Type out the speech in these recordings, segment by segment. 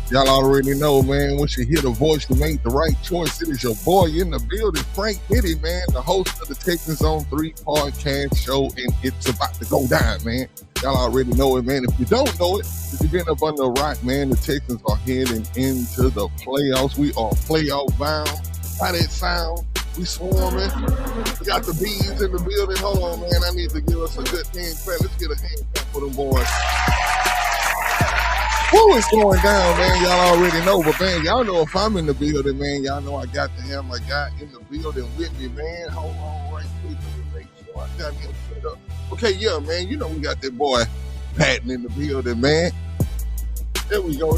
Y'all already know, man, once you hear the voice, you make the right choice. It is your boy in the building, Frank Diddy, man, the host of the Texans on 3 podcast show, and it's about to go down, man. Y'all already know it, man. If you don't know it, if you've been up under a rock, man, the Texans are heading into the playoffs. We are playoff bound. How that sound? We swarming. We got the bees in the building. Hold on, man. I need to give us a good hand clap. Let's get a hand clap for them boys. Woo, it's going down, man. Y'all already know, but man, y'all know if I'm in the building, man, y'all know I got to have my guy in the building with me, man. Hold on right quick. Let me make sure I got him set up. Okay, yeah, man, you know we got that boy Patton in the building, man. There we go,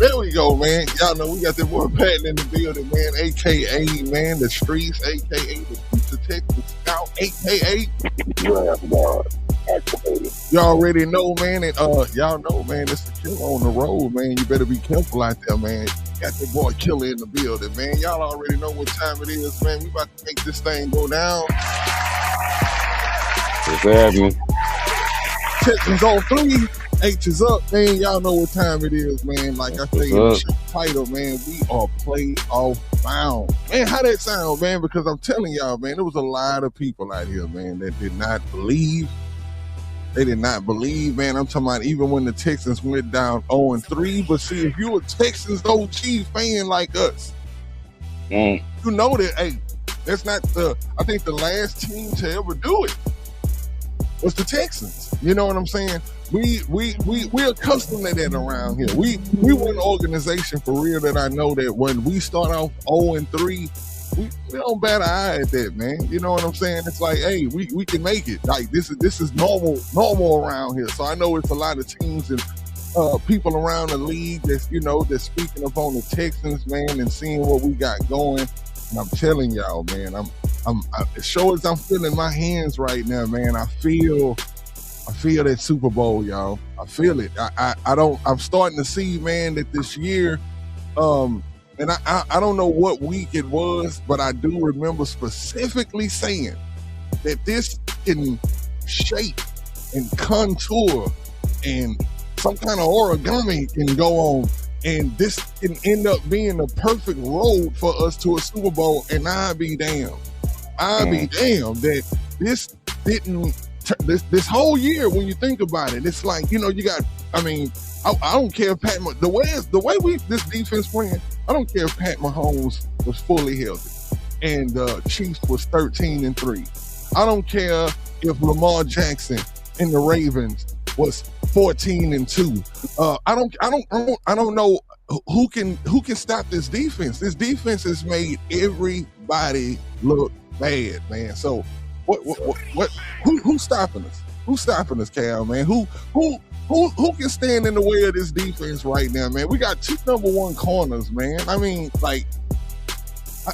man. Y'all know we got that boy Patton in the building, man, a.k.a. man, the streets, a.k.a. the Texas Scout, a.k.a. You already know, man, and y'all know, man, it's the killer on the road, man. You better be careful out there, man. Got that boy Killer in the building, man. Y'all already know what time it is, man. We about to make this thing go down. What's happening? Texans on 3, H is up, man. Y'all know what time it is, man. Like I say in the title, man, we are playoff bound. Man, how that sound, man? Because I'm telling y'all, man, there was a lot of people out here, man, that did not believe. They did not believe, man. I'm talking about even when the Texans went down 0-3. But see, if you're a Texans OG fan like us, you know that, hey, that's not I think the last team to ever do it was the Texans. You know what I'm saying? We're accustomed to that around here. We were an organization for real that I know that when we start off 0-3, we don't bat an eye at that, man. You know what I'm saying? It's like, hey, we can make it. Like this is normal around here. So I know it's a lot of teams and people around the league that's speaking up on the Texans, man, and seeing what we got going. And I'm telling y'all, man, I'm as sure as I'm feeling my hands right now, man, I feel that Super Bowl, y'all. I feel it. I'm starting to see, man, that this year, and I don't know what week it was, but I do remember specifically saying that this can shape and contour and some kind of origami can go on. And this can end up being the perfect road for us to a Super Bowl. And I'd be damned that this didn't, this whole year, when you think about it, it's like, you got, I don't care if the way this defense playing, I don't care if Pat Mahomes was fully healthy and Chiefs was 13-3. I don't care if Lamar Jackson and the Ravens was 14-2. I don't know who can stop this defense. This defense has made everybody look bad, man. So who's stopping us? Who's stopping us, Cal, man? Who can stand in the way of this defense right now, man? We got 2 number 1 corners, man. I mean, like,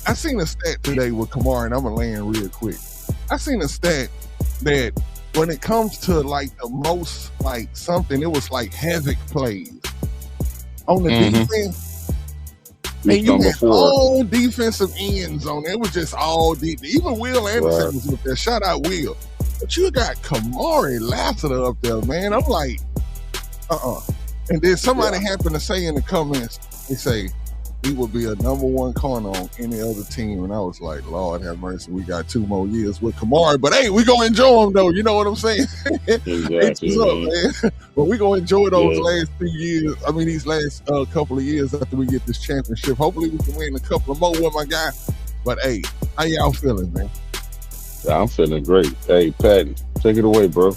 I seen a stat today with Kamara, and I'm going to land real quick. I seen a stat that when it comes to, like, the most, like, something, it was, like, havoc plays on the defense. And you had all defensive ends on it. It was just all deep. Even Will Anderson was up there. Shout out Will. But you got Kamari Lassiter up there, man. I'm like, And then somebody happened to say in the comments, they say, he would be a number 1 corner on any other team. And I was like, Lord have mercy, we got 2 more years with Kamari. But hey, we gonna enjoy him though. You know what I'm saying? Exactly, man. But we gonna enjoy those last 2 years. I mean, these last couple of years after we get this championship. Hopefully we can win a couple of more with my guy. But hey, how y'all feeling, man? I'm feeling great. Hey, Patton, take it away, bro.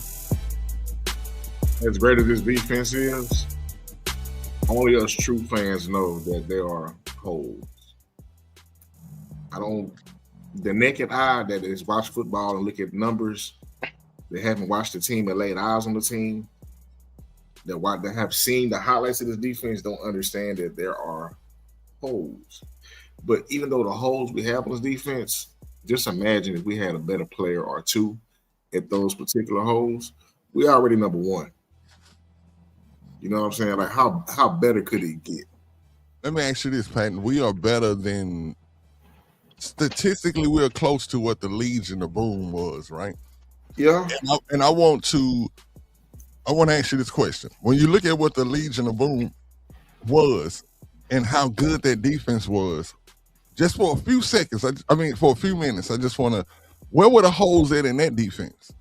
As great as this defense is, only us true fans know that there are holes. The naked eye that has watched football and look at numbers, they haven't watched the team and laid eyes on the team, that have seen the highlights of this defense, don't understand that there are holes. But even though the holes we have on this defense, just imagine if we had a better player or 2 at those particular holes, we already number 1. You know what I'm saying? Like, how better could it get? Let me ask you this, Patton. We are better than statistically we're close to what the Legion of Boom was, right? Yeah. And I want to ask you this question. When you look at what the Legion of Boom was and how good that defense was, just for a few seconds, I mean, for a few minutes, I just want to, where were the holes at in that defense?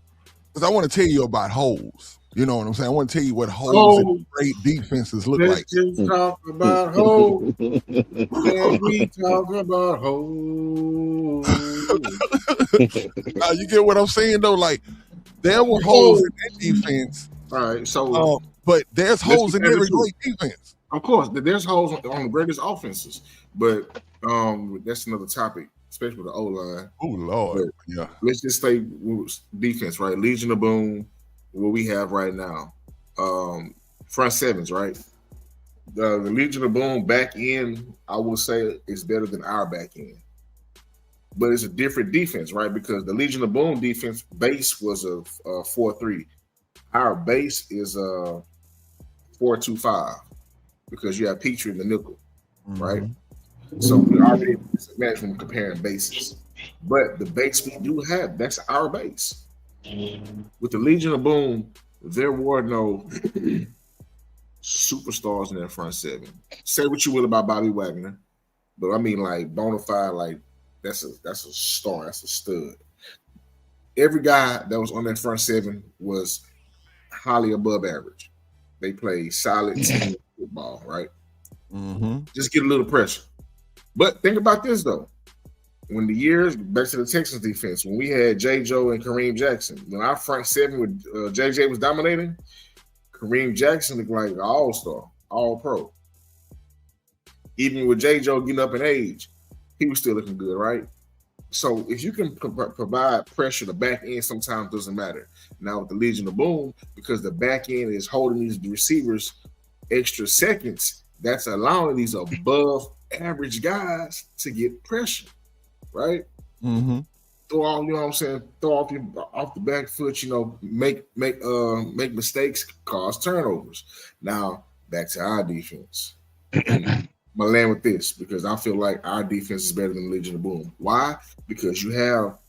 Because I want to tell you about holes. You know what I'm saying? I want to tell you what holes in great defenses look like. Let's just talk about holes. Can we talk about holes? Now, you get what I'm saying, though? Like, there were holes in that defense. All right, so but there's holes in every great defense. Of course, there's holes on the greatest offenses, but that's another topic, especially with the O line. Oh Lord, but yeah. Let's just stay defense, right? Legion of Boom, what we have right now, front sevens, right? The Legion of Boom back end, I will say, is better than our back end, but it's a different defense, right? Because the Legion of Boom defense base was a 4-3. Our base is a 4-2-5 because you have Petrie in the nickel, right? So we already disadvantaged when comparing bases. But the base we do have, that's our base. With the Legion of Boom, there were no superstars in that front seven. Say what you will about Bobby Wagner, but I mean, like, bona fide, like, that's a star, that's a stud. Every guy that was on that front seven was highly above average. They play solid team football, right? Just get a little pressure. But think about this, though. When the years, back to the Texans defense, when we had J. Joe and Kareem Jackson, when our front seven with JJ was dominating, Kareem Jackson looked like an all-star, all-pro. Even with J. Joe getting up in age, he was still looking good, right? So if you can provide pressure, the back end sometimes doesn't matter. Now with the Legion of Boom, because the back end is holding these receivers extra seconds, that's allowing these above average guys to get pressure, right? Throw off, you know what I'm saying? Throw off the back foot, you know, make mistakes, cause turnovers. Now back to our defense. I'm gonna land with this because I feel like our defense is better than Legion of Boom. Why? Because you have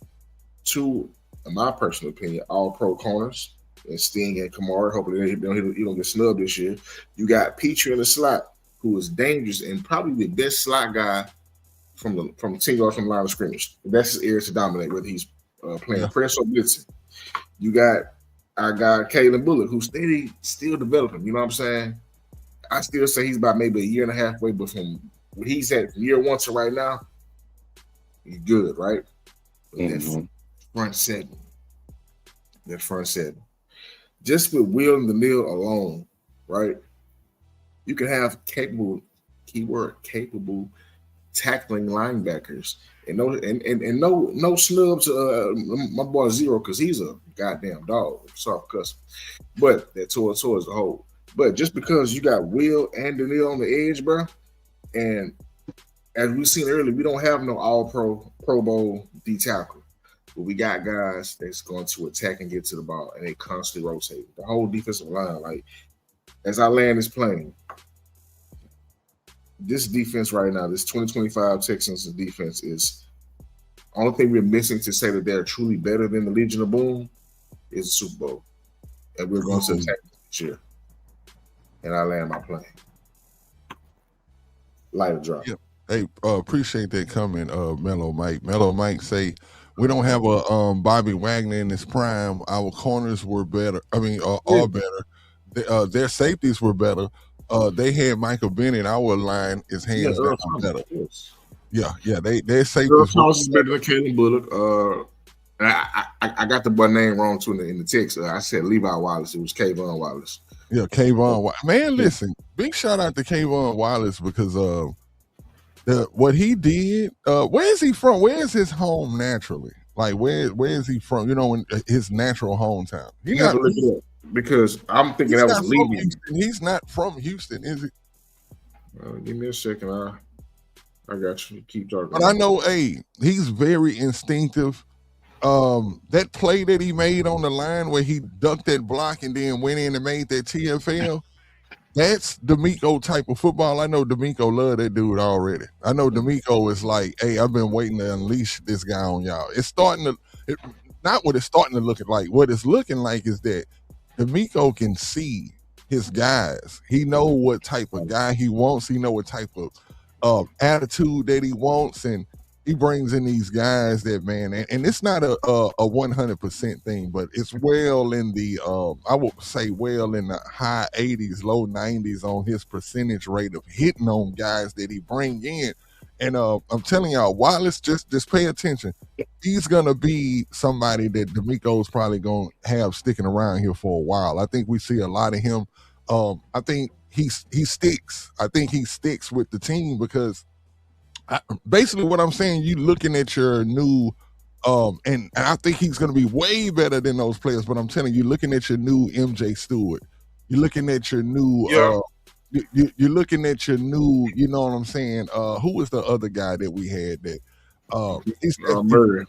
two, in my personal opinion, all-pro corners and Sting and Kamara. Hopefully, he don't get snubbed this year. You got Petrie in the slot, who is dangerous and probably the best slot guy from 10 yards from the line of scrimmage. That's his area to dominate, whether he's playing press or blitzing. You got our guy Kalen Bullock, who's still developing. You know what I'm saying? I still say he's about maybe a year and a half away, but from what he's at from year one to right now, he's good, right? That front seven. Just with Will and Neal alone, right? You can have capable tackling linebackers, and no snub to my boy Zero because he's a goddamn dog. Soft cuss, but that towards the whole. But just because you got Will and Daniil on the edge, bro, and as we've seen earlier, we don't have no all-pro, Pro Bowl D tackle. But we got guys that's going to attack and get to the ball, and they constantly rotate. The whole defensive line, like, as I land this plane, this defense right now, this 2025 Texans defense is only thing we're missing to say that they're truly better than the Legion of Boom is the Super Bowl. And we're going to attack this year. And I land my plane. Light drop. Yep. Hey, appreciate that comment, Mellow Mike. Mellow Mike say we don't have a Bobby Wagner in his prime. Our corners were better. I mean, are better. Their safeties were better. They had Michael Bennett. Our line is hands down better. Yeah. Their safeties was better than Kalen Bullock. And I got the boy name wrong too in the text. I said Levi Wallace. It was Kayvon Wallace. Yeah, Kayvon Wallace. Man, listen, big shout out to Kayvon Wallace because what he did. Where is he from? Where is his home naturally? Like where is he from? You know, in his natural hometown. You got to look it up because I'm thinking that was leaving. He's not from Houston, is he? Give me a second. I got you. Keep talking. But I know, he's very instinctive. That play that he made on the line where he ducked that block and then went in and made that TFL, that's D'Amico type of football. I know D'Amico love that dude already. I know D'Amico is like, hey, I've been waiting to unleash this guy on y'all. It's starting to, not what it's starting to look like. What it's looking like is that D'Amico can see his guys. He know what type of guy he wants. He know what type of attitude that he wants, and he brings in these guys that, man, and it's not a 100% thing, but it's well in the I would say well in the high 80s, low 90s on his percentage rate of hitting on guys that he bring in. And I'm telling y'all, Wallace, just pay attention. He's gonna be somebody that D'Amico's probably gonna have sticking around here for a while. I think we see a lot of him. I think he sticks. I think he sticks with the team because basically what I'm saying, you looking at your new and I think he's going to be way better than those players, but I'm telling you, looking at your new MJ Stewart, you're looking at your new you're looking at your new, you know what I'm saying, who was the other guy that we had that Murray.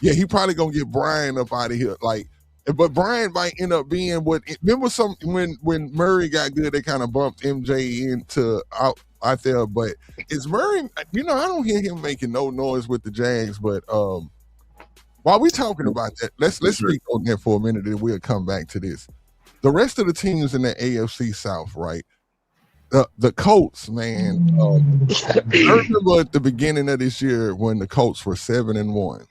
Yeah, he probably gonna get Brian up out of here, like, but Brian might end up being what, remember when Murray got good, they kind of bumped MJ into out there, but is Murray, I don't hear him making no noise with the Jags, but while we talking about that, let's speak on that for a minute and we'll come back to this. The rest of the teams in the AFC South, right? The Colts, man, I remember at the beginning of this year when the Colts were 7-1.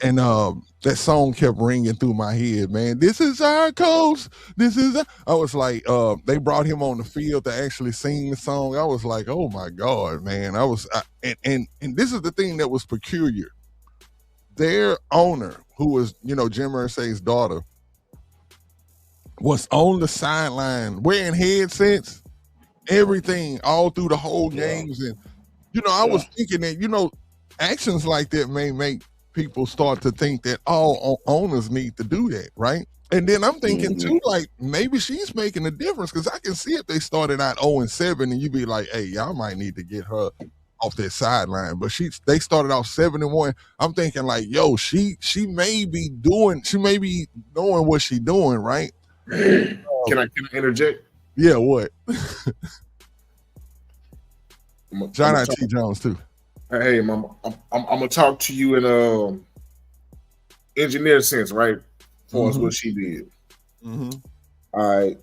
And that song kept ringing through my head, man. This is our Colts. I was like, they brought him on the field to actually sing the song. I was like, oh my God, man. And this is the thing that was peculiar. Their owner, who was, Jim Irsay's daughter, was on the sideline wearing headsets, everything all through the whole games. And, I was thinking that, actions like that may make people start to think that all owners need to do that, right? And then I'm thinking too, like, maybe she's making a difference, because I can see if they started out 0-7 and you be like, hey, y'all might need to get her off that sideline. But they started off 7-1. I'm thinking like, yo, she may be knowing what she's doing, right? Can I interject? Yeah, what? John I.T. Jones too. Hey, I'm gonna talk to you in engineer sense, right? As far as what she did. All right,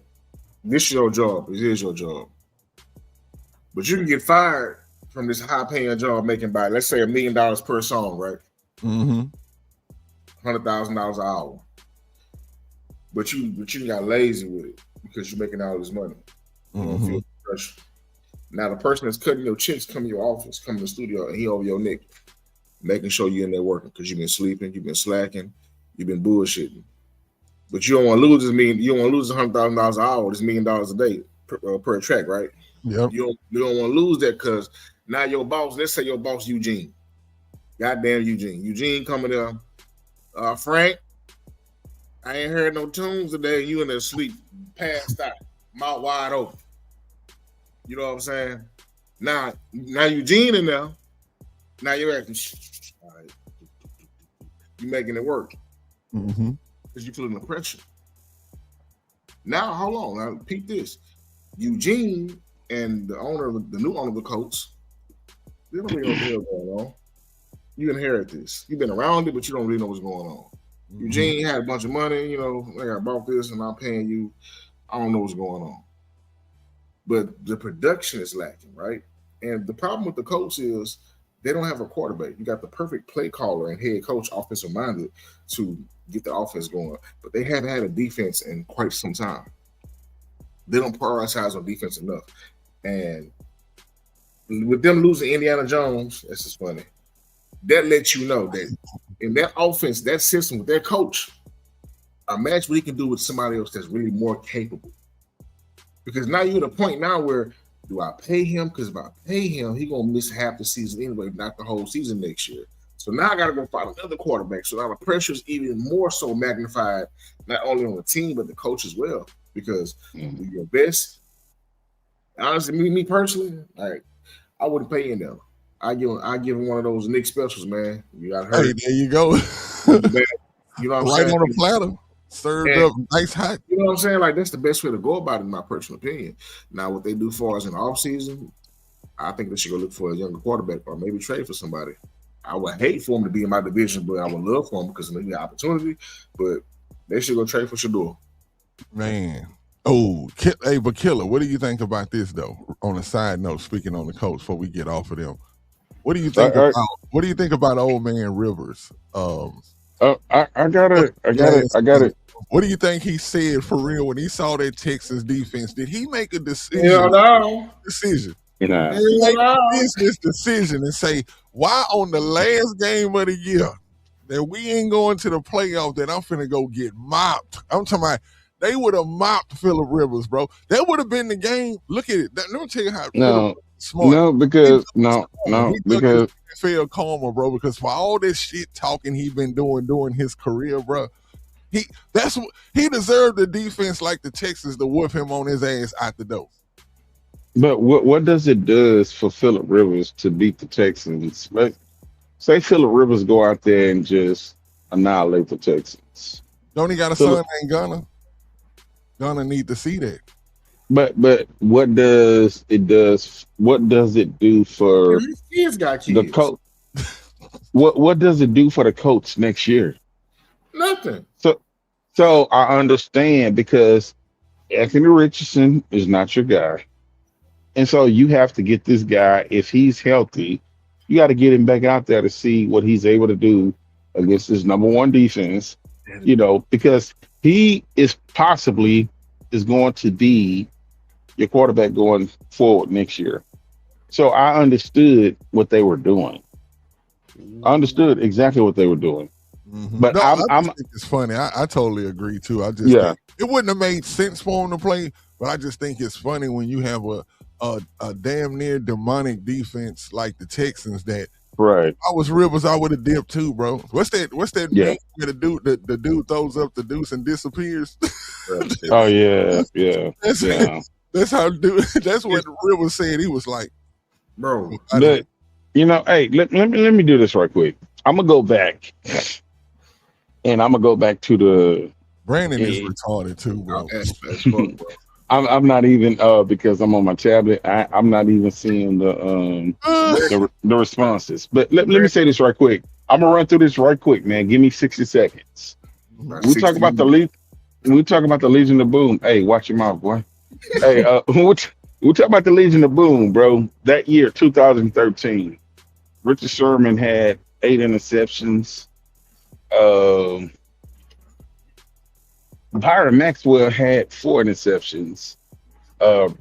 this is your job. It is your job, but you can get fired from this high-paying job, making by, let's say, $1 million per song, right? $100,000 an hour. But you got lazy with it because you're making all this money. You don't feel pressure. Now the person that's cutting your checks come to your office, come to the studio, and he over your neck, making sure you're in there working because you've been sleeping, you've been slacking, you've been bullshitting. But you don't want to lose you don't want to lose $100,000 an hour, this $1 million a day per track, right? Yep. You don't want to lose that because now your boss, let's say your boss Eugene. Goddamn Eugene. Eugene coming there. Frank, I ain't heard no tunes today. You in there sleep, passed out, mouth wide open. You know what I'm saying? Now Eugene in there. Now you're acting. All right. You making it work. Because you feeling the pressure. Now, hold on. Now, peep this. Eugene and the new owner of the Colts, they don't really know what's going on. You inherit this. You've been around it, but you don't really know what's going on. Eugene had a bunch of money, I bought this and I'm paying you. I don't know what's going on. But the production is lacking, right? And the problem with the Colts is they don't have a quarterback. You got the perfect play caller and head coach, offensive minded, to get the offense going. But they haven't had a defense in quite some time. They don't prioritize on defense enough. And with them losing Indiana Jones, this is funny. That lets you know that in that offense, that system with their coach, imagine what he can do with somebody else that's really more capable. Because now you're at a point now where, do I pay him? Because if I pay him, he's going to miss half the season anyway, not the whole season next year. So now I got to go find another quarterback. So now the pressure is even more so magnified, not only on the team, but the coach as well. Because do your best. Honestly, me personally, I wouldn't pay him though. I give him one of those Nick specials, man. You got hurt. Hey, there you go. You know what I'm saying? Right on the platter. served up nice hot. You know what I'm saying? Like that's the best way to go about it, in my personal opinion. Now, what they do for us in the offseason, I think they should go look for a younger quarterback or maybe trade for somebody. I would hate for him to be in my division, but I would love for him because of the opportunity. But they should go trade for Shador. Man. Oh, hey, but Killer, what do you think about this though? On a side note, speaking on the coach, before we get off of them, what do you think about old man Rivers? I got it. What do you think he said for real when he saw that Texas defense? Did he make a decision? Decision. You know, he make a business decision and say, why on the last game of the year that we ain't going to the playoff that I'm finna go get mopped? I'm talking about they would have mopped Phillip Rivers, bro. That would have been the game. Look at it. Let me tell you how smart. No, because NFL karma, bro. Because for all this shit talking he been doing during his career, bro, he deserved the defense like the Texans to whoop him on his ass out the door. But what does it do for Phillip Rivers to beat the Texans? Say Phillip Rivers go out there and just annihilate the Texans. Don't he got a son named Gunner? Gunner need to see that. But what does it do for the coach? What does it do for the coach next year? Nothing. So I understand, because Anthony Richardson is not your guy. And so you have to get this guy, if he's healthy, you got to get him back out there to see what he's able to do against his number one defense, because he is going to be your quarterback going forward next year. So I understood what they were doing. I understood exactly what they were doing. Mm-hmm. But I think it's funny. I totally agree too. I just think it wouldn't have made sense for him to play, but I just think it's funny when you have a damn near demonic defense like the Texans that. Right. I was Rivers, I would have dipped too, bro. What's that meme where the dude throws up the deuce and disappears? Oh yeah. That's how that's what Rivers said. He was like, bro. Hey, let me do this right quick. I'm gonna go back. And I'm gonna go back to the Brandon is retarded too, bro. I'm not even because I'm on my tablet. I'm not even seeing the responses. But let me say this right quick. I'm gonna run through this right quick, man. Give me 60 seconds. We talk about the Legion of Boom. Hey, watch your mouth, boy. Hey, we talk about the Legion of Boom, bro. That year, 2013, Richard Sherman had 8 interceptions. Byron Maxwell had 4 interceptions. Hold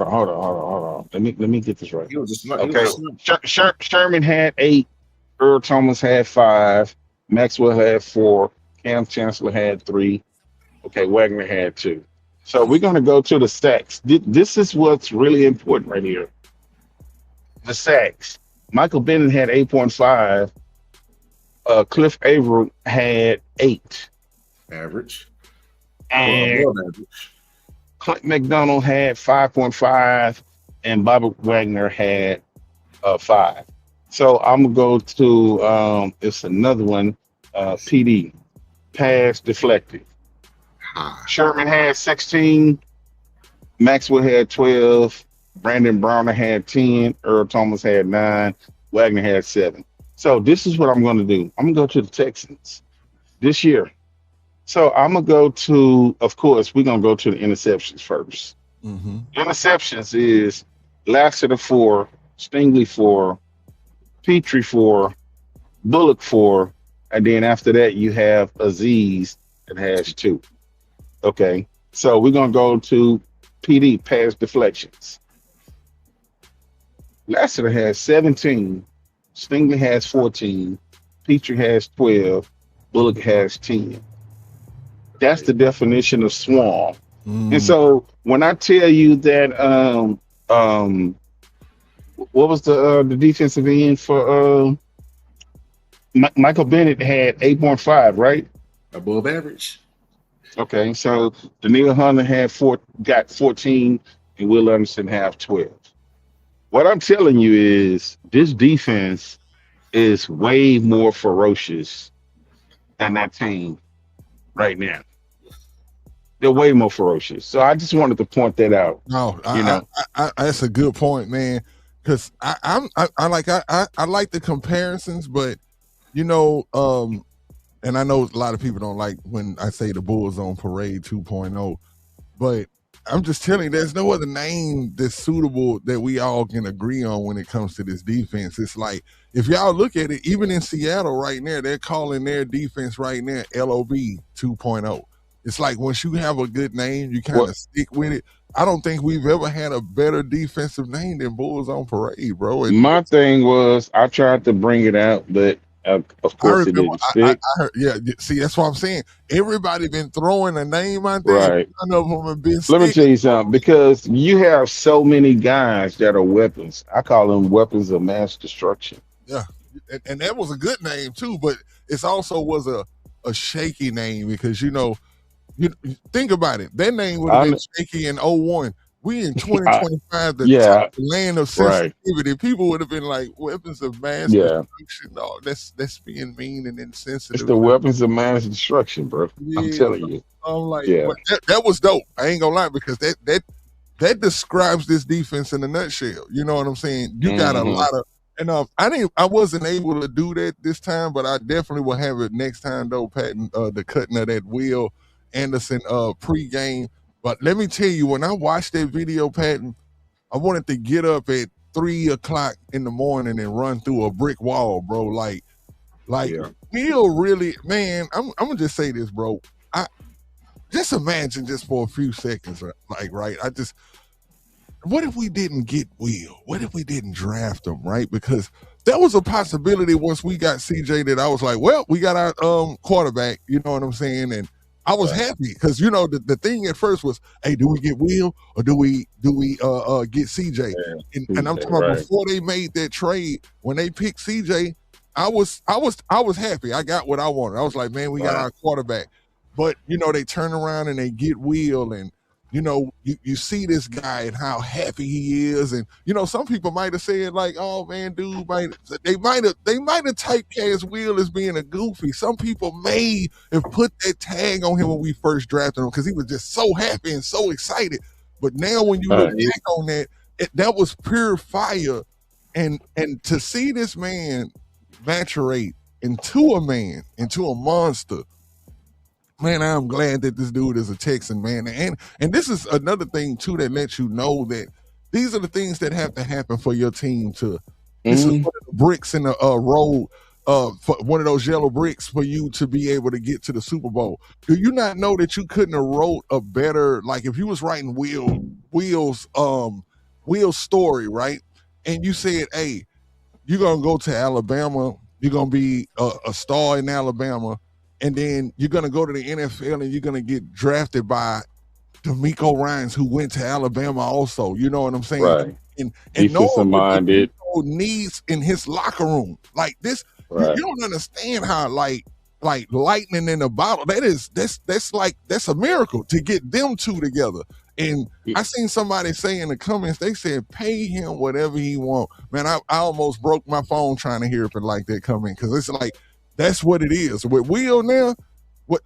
on. Let me get this right. Sherman had 8. Earl Thomas had 5. Maxwell had 4. Cam Chancellor had 3. Okay, Wagner had 2. So we're going to go to the sacks. This is what's really important right here. The sacks. Michael Bennett had 8.5. Cliff Averill had 8. Average. And Clint McDonald had 5.5, and Bobby Wagner had 5. So I'm gonna go to it's another one, PD, pass deflected. Sherman had 16, Maxwell had 12, Brandon Browner had 10, Earl Thomas had 9, Wagner had 7. So this is what I'm going to do. I'm going to go to the Texans this year. So I'm going to go to, of course, we're going to go to the interceptions first. Mm-hmm. Interceptions is Lassiter 4, Stingley 4, Petrie 4, Bullock 4, and then after that you have Aziz that has 2. Okay, so we're going to go to PD, pass deflections. Lassiter has 17. Stingley has 14, Petrie has 12, Bullock has 10. That's the definition of swarm. And so when I tell you that, what was the defensive end for Michael Bennett had 8.5, right? Above average. Okay, so Daniel Hunter got 14, and Will Anderson have 12. What I'm telling you is this defense is way more ferocious than that team. right now. They're way more ferocious. So I just wanted to point that out. No, I that's a good point, man. Because I like the comparisons, but and I know a lot of people don't like when I say the Bulls on Parade 2.0, but I'm just telling you, there's no other name that's suitable that we all can agree on when it comes to this defense. It's like, if y'all look at it, even in Seattle right now, they're calling their defense right now LOB 2.0. It's like once you have a good name, you kind of stick with it. I don't think we've ever had a better defensive name than Bulls on Parade, bro. My thing was I tried to bring it out, but of course it didn't stick. I heard, yeah. See, that's what I'm saying. Everybody been throwing a name out there. Right. None of them have been. Let me tell you something, because you have so many guys that are weapons. I call them weapons of mass destruction. Yeah, and that was a good name too, but it's also was a shaky name because you think about it. That name would have been shaky in 01. We in 2025, the land of sensitivity. Right. People would have been like weapons of mass destruction. No, that's being mean and insensitive. It's the weapons of mass destruction, bro. Yeah, I'm telling you. I'm like, that was dope. I ain't gonna lie, because that describes this defense in a nutshell. You know what I'm saying? You got a lot of, and I wasn't able to do that this time, but I definitely will have it next time though, Patton. The cutting of that Will Anderson pregame. But let me tell you, when I watched that video, Patton, I wanted to get up at 3:00 in the morning and run through a brick wall, bro. Will really, man. I'm gonna just say this, bro. I just imagine just for a few seconds, right? What if we didn't get Will? What if we didn't draft him, right? Because there was a possibility once we got CJ that I was like, well, we got our quarterback. You know what I'm saying? And I was happy because the thing at first was, hey, do we get Will or do we get CJ? And I'm talking about before they made that trade, when they picked CJ, I was happy. I got what I wanted. I was like, man, we got our quarterback. But they turn around and they get Will, and you see this guy and how happy he is, and some people might have said like, oh man, dude, they might have typecast Will as being a goofy. Some people may have put that tag on him when we first drafted him because he was just so happy and so excited. But now when you look back on that, that was pure fire, and to see this man maturate into a monster. Man, I'm glad that this dude is a Texan, man. And this is another thing, too, that lets you know that these are the things that have to happen for your team to this is one of the bricks in the road, for one of those yellow bricks for you to be able to get to the Super Bowl. Do you not know that you couldn't have wrote a better, like if you was writing Will's story, right? And you said, hey, you're going to go to Alabama, you're going to be a star in Alabama, and then you're going to go to the NFL and you're going to get drafted by D'Amico Ryans, who went to Alabama also. You know what I'm saying? Right. And minded needs in his locker room. Like this, you don't understand how like lightning in a bottle. That's a miracle to get them two together. And I seen somebody say in the comments, they said, pay him whatever he want. Man, I almost broke my phone trying to hear if it like that come in, because it's like, that's what it is. With Will now,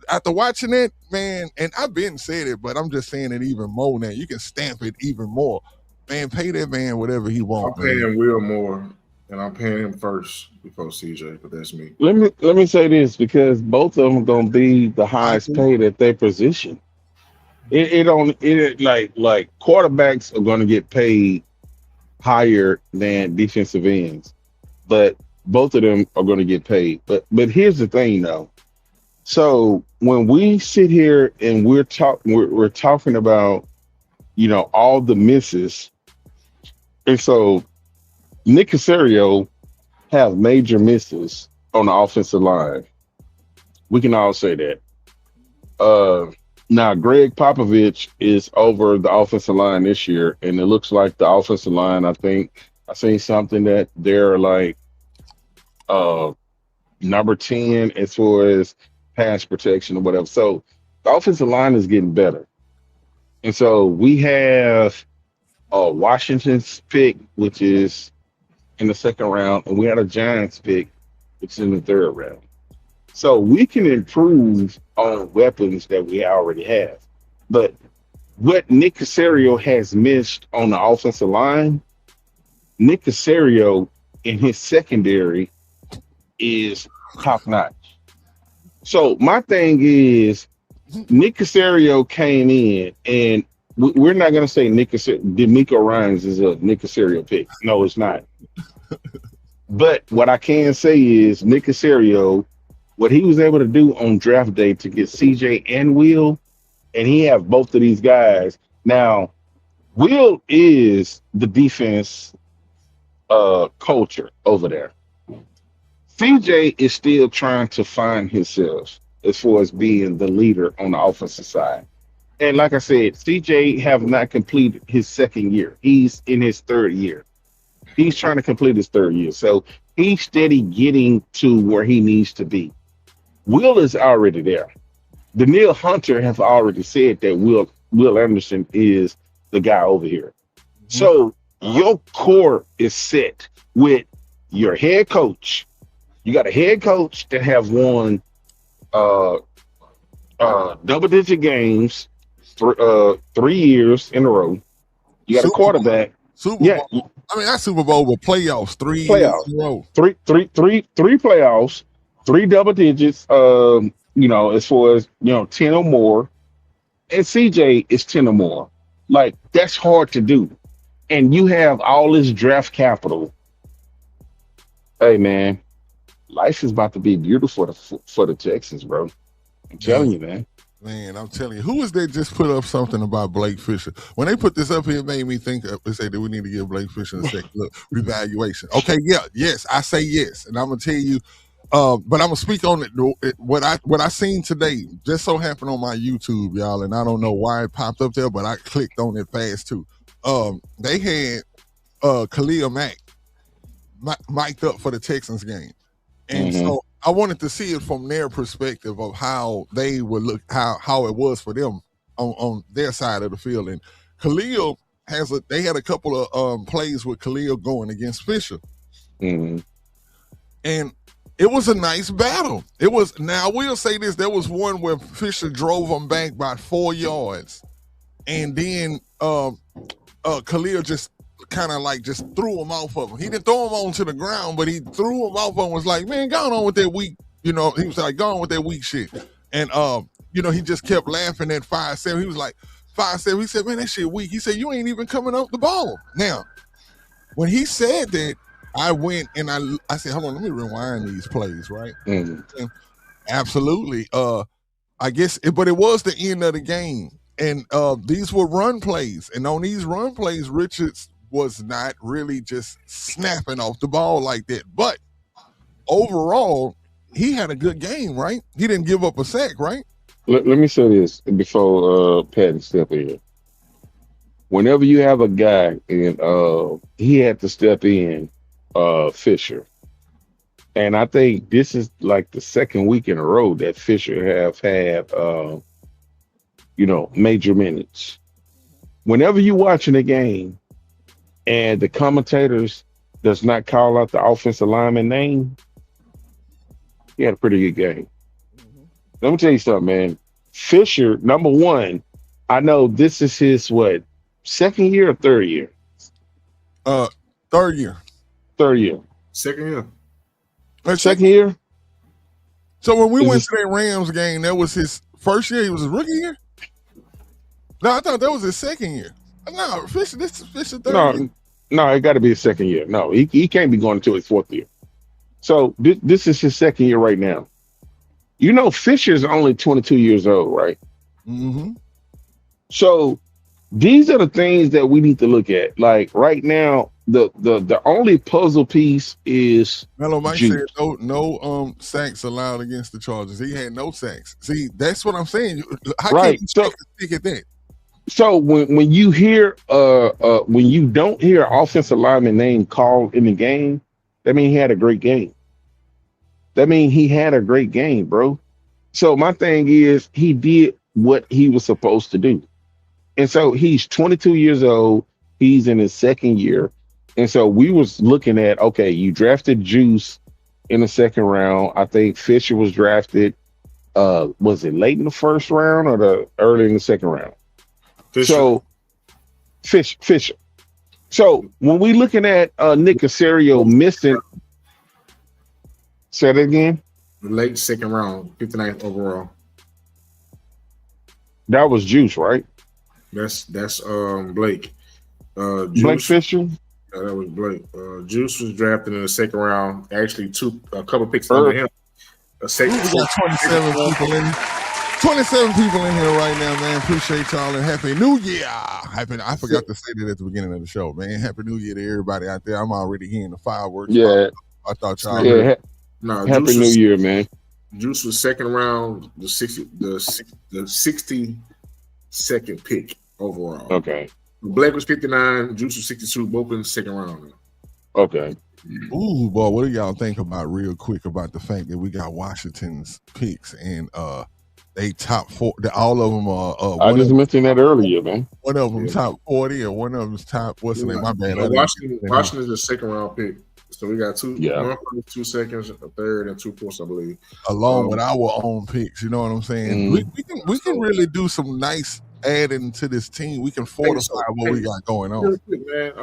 after watching it, man, and I've been said it, but I'm just saying it even more now. You can stamp it even more. Man, pay that man whatever he wants. I'm paying Will more, and I'm paying him first before CJ, but that's me. Let me say this, because both of them are gonna be the highest paid at their position. Like quarterbacks are gonna get paid higher than defensive ends, but both of them are going to get paid. But here's the thing, though. So when we sit here and we're talking about, all the misses, and so Nick Caserio have major misses on the offensive line. We can all say that. Now Greg Popovich is over the offensive line this year, and it looks like the offensive line, I think I seen something that they're like number 10 as far as pass protection or whatever. So the offensive line is getting better. And so we have Washington's pick, which is in the second round, and we had a Giants pick, which is in the third round. So we can improve on weapons that we already have. But what Nick Casario has missed on the offensive line, Nick Casario in his secondary is top notch. So my thing is, Nick Casario came in, and we're not going to say Nick D'Amico Ryans is a Nick Casario pick. No, it's not. But what I can say is Nick Casario, what he was able to do on draft day to get CJ and Will, and he have both of these guys. Now, Will is the defense culture over there. CJ is still trying to find himself as far as being the leader on the offensive side. And like I said, CJ have not completed his second year. He's in his third year. He's trying to complete his third year. So he's steady getting to where he needs to be. Will is already there. Daniil Hunter have already said that Will Anderson is the guy over here. So your core is set with your head coach. You got a head coach that have won double-digit games for 3 years in a row. You got a quarterback. Super Bowl. I mean, not Super Bowl, but playoffs. Three in a row. Three playoffs, 3 double digits. As far as 10 or more, and CJ is 10 or more. Like, that's hard to do, and you have all this draft capital. Hey, man, life is about to be beautiful for the Texans, bro. I'm telling you, man. Man, I'm telling you, who was that just put up something about Blake Fisher? When they put this up here, it made me think they say that we need to give Blake Fisher a second look revaluation. Okay, yes, I say yes, and I'm gonna tell you, but I'm gonna speak on it. What I seen today just so happened on my YouTube, y'all, and I don't know why it popped up there, but I clicked on it fast too. They had Khalil Mack mic'd up for the Texans game, and so I wanted to see it from their perspective of how they would look, how it was for them on their side of the field. And Khalil they had a couple of plays with Khalil going against Fisher. And it was a nice battle. Now I will say this, there was one where Fisher drove him back by 4 yards. And then Khalil just kind of like just threw him off of him. He didn't throw him onto the ground, but he threw him off of him. Was like, man, go on with that weak, he was like, go on with that weak shit. And he just kept laughing at 5'7". He was like 5'7". He said, man, that shit weak. He said, you ain't even coming off the ball. Now, when he said that, I went and I said, hold on, let me rewind these plays, right? And absolutely. I guess, but it was the end of the game. And these were run plays. And on these run plays, Richards was not really just snapping off the ball like that. But overall, he had a good game, right? He didn't give up a sack, right? Let me say this before Patton step in. Whenever you have a guy, and he had to step in, Fisher. And I think this is like the second week in a row that Fisher have had, major minutes. Whenever you're watching a game and the commentators does not call out the offensive lineman name, he had a pretty good game. Let me tell you something, man. Fisher, number one, I know this is his, second year or third year? Third year. Second year. Second year? So when we went to that Rams game, that was his first year? He was his rookie year? No, I thought that was his second year. No, Fisher, this is Fisher third year. No, it got to be his second year. No, he can't be going until his fourth year. So this is his second year right now. Fisher's only 22 years old, right? Mm-hmm. So these are the things that we need to look at. Like right now, the only puzzle piece is Mellow Mike said no sacks allowed against the Chargers. He had no sacks. See, that's what I'm saying. How can you stick at that? So when you hear when you don't hear offensive lineman name called in the game, that means he had a great game. That means he had a great game, bro. So my thing is he did what he was supposed to do. And so he's 22 years old. He's in his second year. And so we was looking at, okay, you drafted Juice in the second round. I think Fisher was drafted. Was it late in the first round or the early in the second round? Fisher. So Fisher. So when we looking at Nick Caserio missing, say that again. Late second round, 59th overall. That was Juice, right? That's Blake. Juice, Blake Fisher. Yeah, that was Blake. Juice was drafted in the second round. Actually, a couple picks under him. We got 27 people in. 27 people in here right now, man. Appreciate y'all and Happy New Year. I forgot to say that at the beginning of the show, man. Happy New Year to everybody out there. I'm already hearing the fireworks. Yeah. I thought y'all. Yeah. Happy New Year, man. Juice was second round, the 62nd pick overall. Okay. Blake was 59, Juice was 62, both in the second round. Okay. Ooh, boy, what do y'all think about real quick about the fact that we got Washington's picks and they top 4? All of them are. I just mentioned that earlier, man. One of them top 40, or one of them's top. What's the name? My bad. Washington is a second round pick, so we got one first, 2 seconds, a third, and 2 fourths, I believe. Along with our own picks, you know what I'm saying? We can really do some nice adding to this team. We can fortify what we got going on. Man,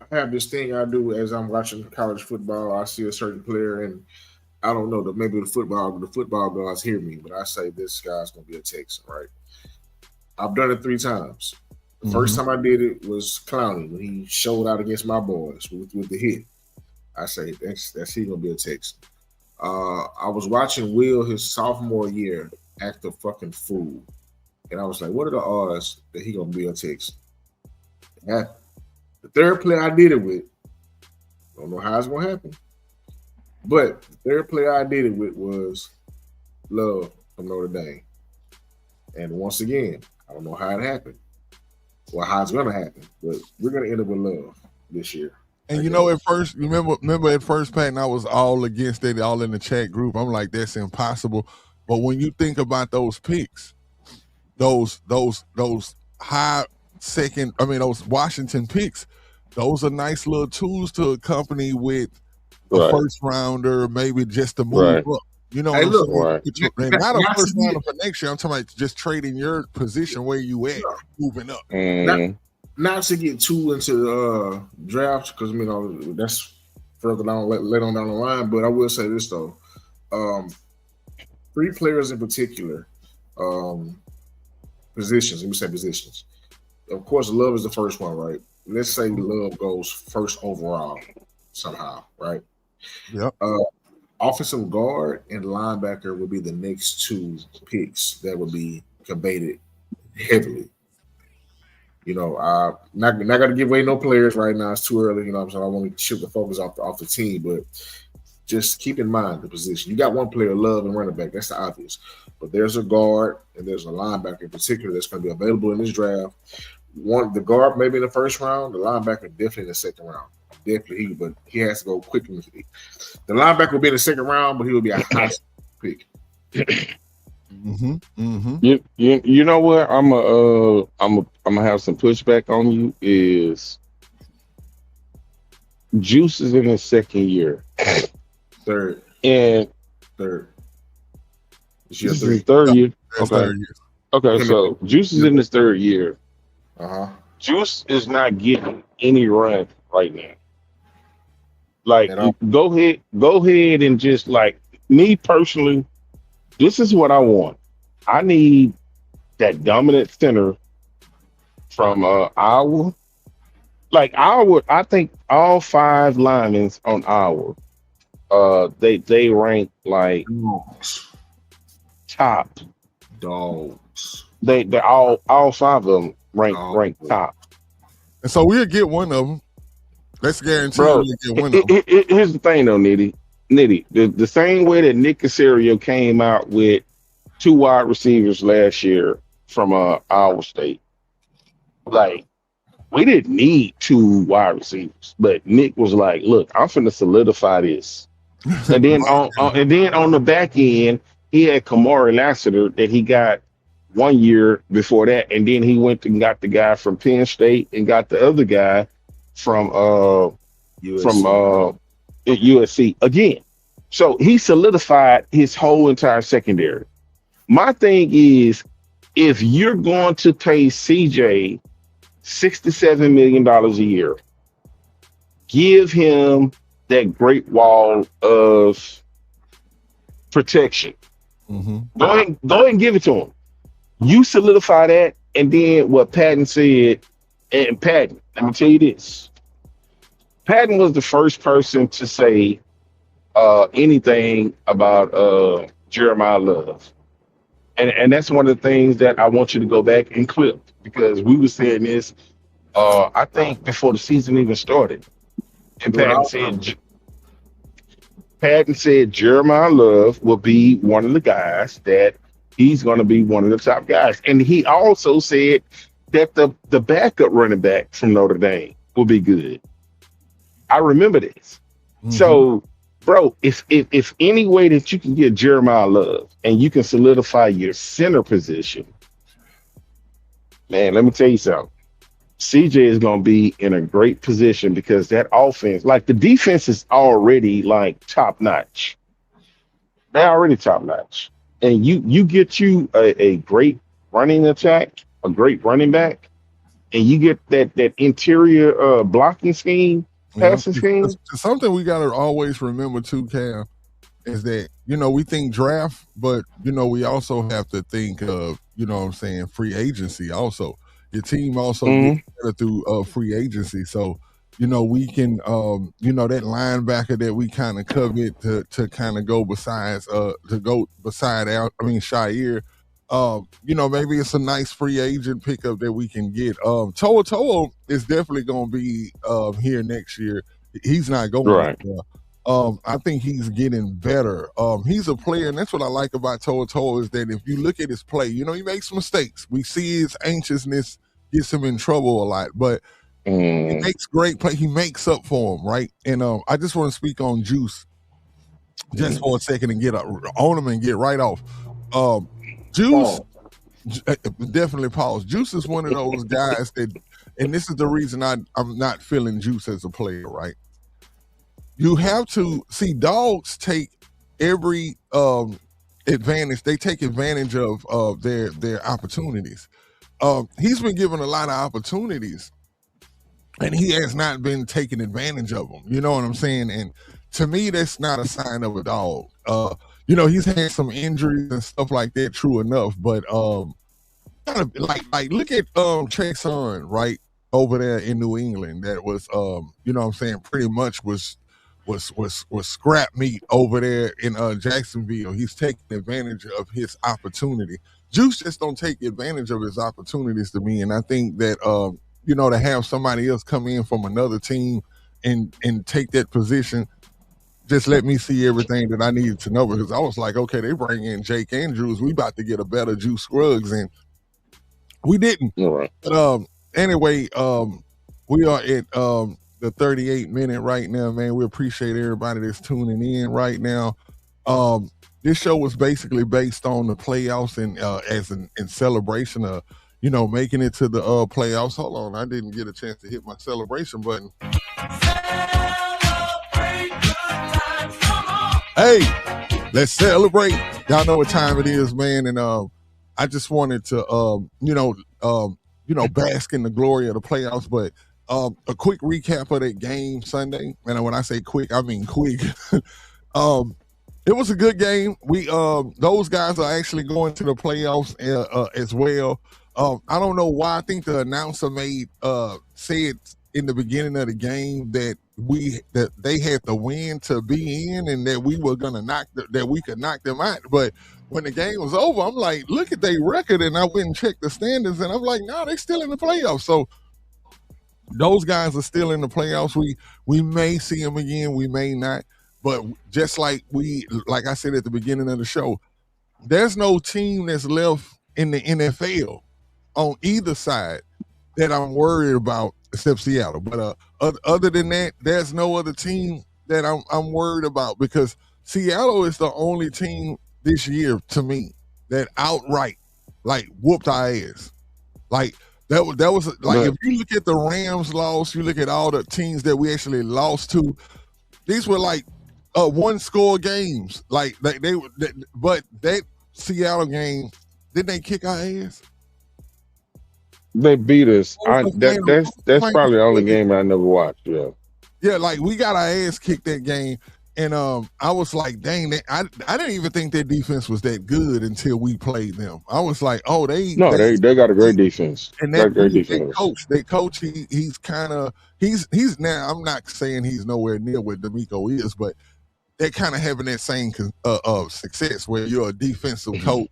I have this thing I do as I'm watching college football. I see a certain player, and I don't know, maybe the football guys hear me, but I say this guy's going to be a Texan, right? I've done it 3 times. The first time I did it was Clowney when he showed out against my boys with the hit. I say that's he going to be a Texan. I was watching Will his sophomore year act a fucking fool, and I was like, what are the odds that he going to be a Texan? Yeah. The third player I did it with, don't know how it's going to happen, but the third player I did it with was Love from Notre Dame. And once again, I don't know how it happened or how it's going to happen, but we're going to end up with Love this year. And at first, remember at first, Pat, and I was all against it, all in the chat group. I'm like, that's impossible. But when you think about those picks, those high second, those Washington picks, those are nice little tools to accompany with a first rounder, maybe just to move up. You know what I'm saying? Not a first rounder for next year. I'm talking about just trading your position where you at, moving up. Not to get too into the draft, because that's further down, later on down the line. But I will say this though: 3 players in particular, positions. Let me say positions. Of course, Love is the first one, right? Let's say Love goes first overall somehow, right? Yep. Offensive guard and linebacker would be the next 2 picks that would be debated heavily. I'm not going to give away no players right now. It's too early, so I want to shift the focus off the team, but just keep in mind the position. You got one player, Love, and running back. That's the obvious. But there's a guard and there's a linebacker in particular that's going to be available in this draft. The guard maybe in the first round, the linebacker definitely in the second round. Definitely, but he has to go quickly. The linebacker will be in the second round, but he will be a high pick. You know what? I'm gonna have some pushback on you. Is Juice is in his second year, third. This is his third year. Okay, so Juice is in his third year. Juice is not getting any run right now. Like, go ahead and just, like, me personally, this is what I want. I need that dominant center from Iowa. Like, Iowa, I think all 5 linemen on Iowa, they rank like top dogs. They all 5 of them rank top. And so we'll get one of them. Let's guarantee we'll get one of them. Here's the thing, though, Nitty. The same way that Nick Caserio came out with 2 wide receivers last year from Iowa State. Like, we didn't need 2 wide receivers, but Nick was like, "Look, I'm finna solidify this." And then on the back end, he had Kamari Lassiter that he got 1 year before that, and then he went and got the guy from Penn State and got the other guy from USC again. So he solidified his whole entire secondary. My thing is, if you're going to pay CJ $67 million a year, give him that great wall of protection. Go ahead and give it to him. You solidify that, and then what Patton said, and Patton, let me tell you this. Patton was the first person to say anything about Jeremiah Love. And that's one of the things that I want you to go back and clip, because we were saying this, I think, before the season even started. And Patton said Jeremiah Love will be one of the guys that he's going to be one of the top guys. And he also said that the backup running back from Notre Dame will be good. I remember this. So, bro, if any way that you can get Jeremiah Love and you can solidify your center position, man, let me tell you something. CJ is going to be in a great position, because that offense, like the defense is already like top notch. They're already top notch. And you get you a great running attack, a great running back, and you get that interior blocking scheme, passing scheme. Something we got to always remember too, Cam, is that, we think draft, but, we also have to think of, free agency also. Your team also gets better through free agency. So, we can, that linebacker that we kind of covet to kind of go beside Shire. Maybe it's a nice free agent pickup that we can get. Toa is definitely going to be here next year. He's not going right. I think he's getting better. He's a player, and that's what I like about Toa is that if you look at his play, he makes mistakes. We see his anxiousness gets him in trouble a lot, but he makes great play. He makes up for him, right? And I just want to speak on Juice just for a second and get on him and get right off. Juice, definitely pause. Juice is one of those guys that, and this is the reason I'm not feeling Juice as a player, right? You have to see, dogs take every advantage. They take advantage of their opportunities. He's been given a lot of opportunities, and he has not been taking advantage of them. You know what I'm saying? And to me, that's not a sign of a dog. He's had some injuries and stuff like that, true enough, but kind of like look at TEXANS, right, over there in New England. That was pretty much was scrap meat over there in Jacksonville. He's taking advantage of his opportunity. Juice just don't take advantage of his opportunities to me, and I think that to have somebody else come in from another team and take that position just let me see everything that I needed to know, because I was like, okay, they bring in Jake Andrews, we about to get a better Juice Scruggs, and we didn't. All right. But anyway, we are at the 38-minute right now, man. We appreciate everybody that's tuning in right now. This show was basically based on the playoffs and in celebration of, making it to the playoffs. Hold on, I didn't get a chance to hit my celebration button. Hey, let's celebrate. Y'all know what time it is, man. And I just wanted to, bask in the glory of the playoffs. But a quick recap of that game Sunday. And when I say quick, I mean quick. It was a good game. We those guys are actually going to the playoffs as well. I don't know why. I think the announcer said in the beginning of the game that they had to win to be in, and that we were gonna that we could knock them out. But when the game was over, I'm like, look at their record, and I went and checked the standings, and I'm like, no, they're still in the playoffs. So those guys are still in the playoffs. We may see them again, we may not. But just like I said at the beginning of the show, there's no team that's left in the NFL on either side that I'm worried about except Seattle. But other than that, there's no other team that I'm worried about, because Seattle is the only team this year to me that outright whooped our ass. That was if you look at the Rams loss, you look at all the teams that we actually lost to, these were one score games. Like but that Seattle game, didn't they kick our ass? They beat us. That's probably the only game I never watched. Yeah. Yeah, like we got our ass kicked that game. And I was like, dang, I didn't even think their defense was that good until we played them. I was like, oh, they got a great defense. And that coach, he's now, I'm not saying he's nowhere near where D'Amico is, but they're kind of having that same success where you're a defensive coach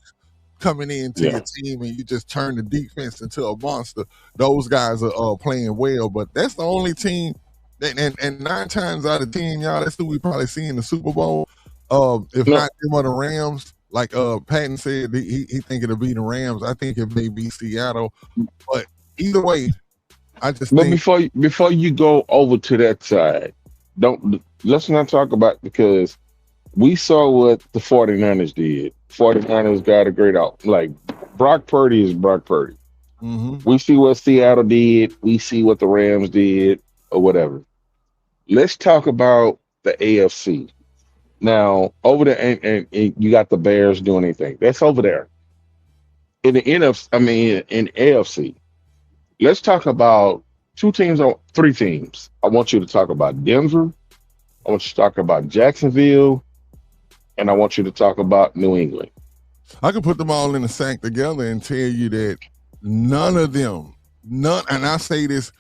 coming into your team and you just turn the defense into a monster. Those guys are playing well, but that's the only team. And 9 times out of 10, y'all, that's who we probably see in the Super Bowl. If not them or the Rams, like Patton said, he think it'll be the Rams. I think it may be Seattle. But either way, I just think. But before you go over to that side, let's not talk about, because we saw what the 49ers did. 49ers got a great out. Like, Brock Purdy is Brock Purdy. Mm-hmm. We see what Seattle did. We see what the Rams did or whatever. Let's talk about the AFC. Now, over there, and you got the Bears doing anything. That's over there. In the in AFC, let's talk about 3 teams. I want you to talk about Denver. I want you to talk about Jacksonville. And I want you to talk about New England. I can put them all in a sack together and tell you that none of them, and I say this,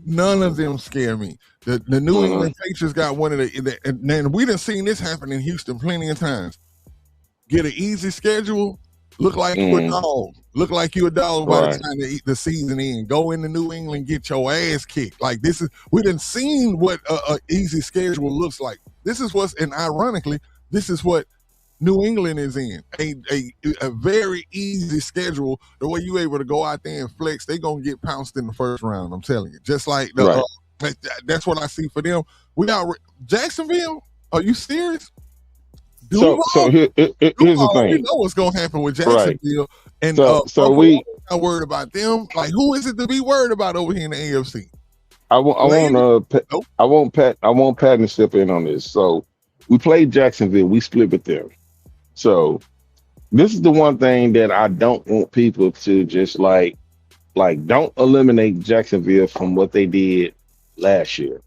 none of them scare me. The New England Patriots got one of and we done seen this happen in Houston plenty of times. Get an easy schedule, look like you a dog. Look like you a dog by the time the season ends. Go into New England, get your ass kicked. Like we done seen what a easy schedule looks like. And ironically, this is what New England is in. A very easy schedule. The way you able to go out there and flex, they gonna get pounced in the first round. I'm telling you. Just like that's what I see for them. We got Jacksonville. Are you serious? So here's the thing. You know what's gonna happen with Jacksonville, and so we not worried about them. Like, who is it to be worried about over here in the AFC? I want Pat to step in on this. So we played Jacksonville. We split with them. So this is the one thing that I don't want people to just like don't eliminate Jacksonville from what they did last year.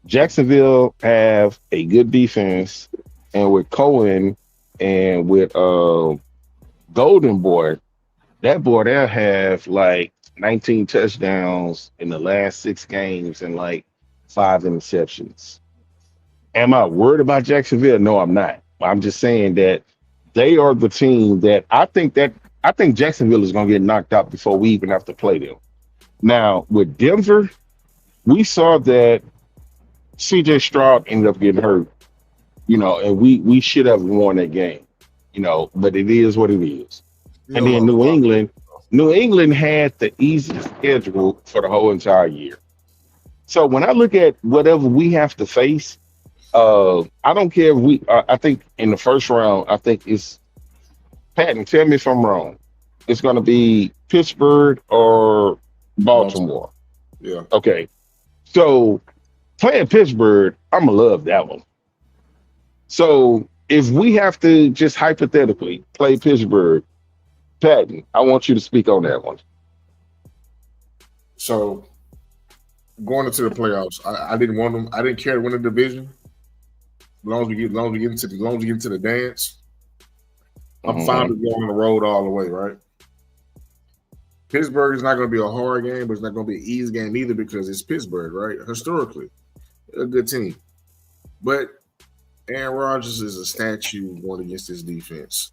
Jacksonville have a good defense, and with Cohen and with Golden Boy, that boy there have like 19 touchdowns in the last 6 games and like 5 interceptions. Am I worried about Jacksonville? No, I'm not. I'm just saying that they are the team that I think Jacksonville is going to get knocked out before we even have to play them. Now, with Denver, we saw that CJ Stroud ended up getting hurt, and we should have won that game, but it is what it is. And then New England had the easiest schedule for the whole entire year. So when I look at whatever we have to face, I don't care if I think in the first round, I think it's Patton. Tell me if I'm wrong. It's going to be Pittsburgh or Baltimore. Yeah. Okay. So playing Pittsburgh, I'm going to love that one. So if we have to just hypothetically play Pittsburgh, Patton, I want you to speak on that one. So going into the playoffs, I didn't want them. I didn't care to win the division. As long as we get into the dance, I'm fine with going on the road all the way, right? Pittsburgh is not going to be a hard game, but it's not going to be an easy game either because it's Pittsburgh, right? Historically, they're a good team. But Aaron Rodgers is a statue going against this defense.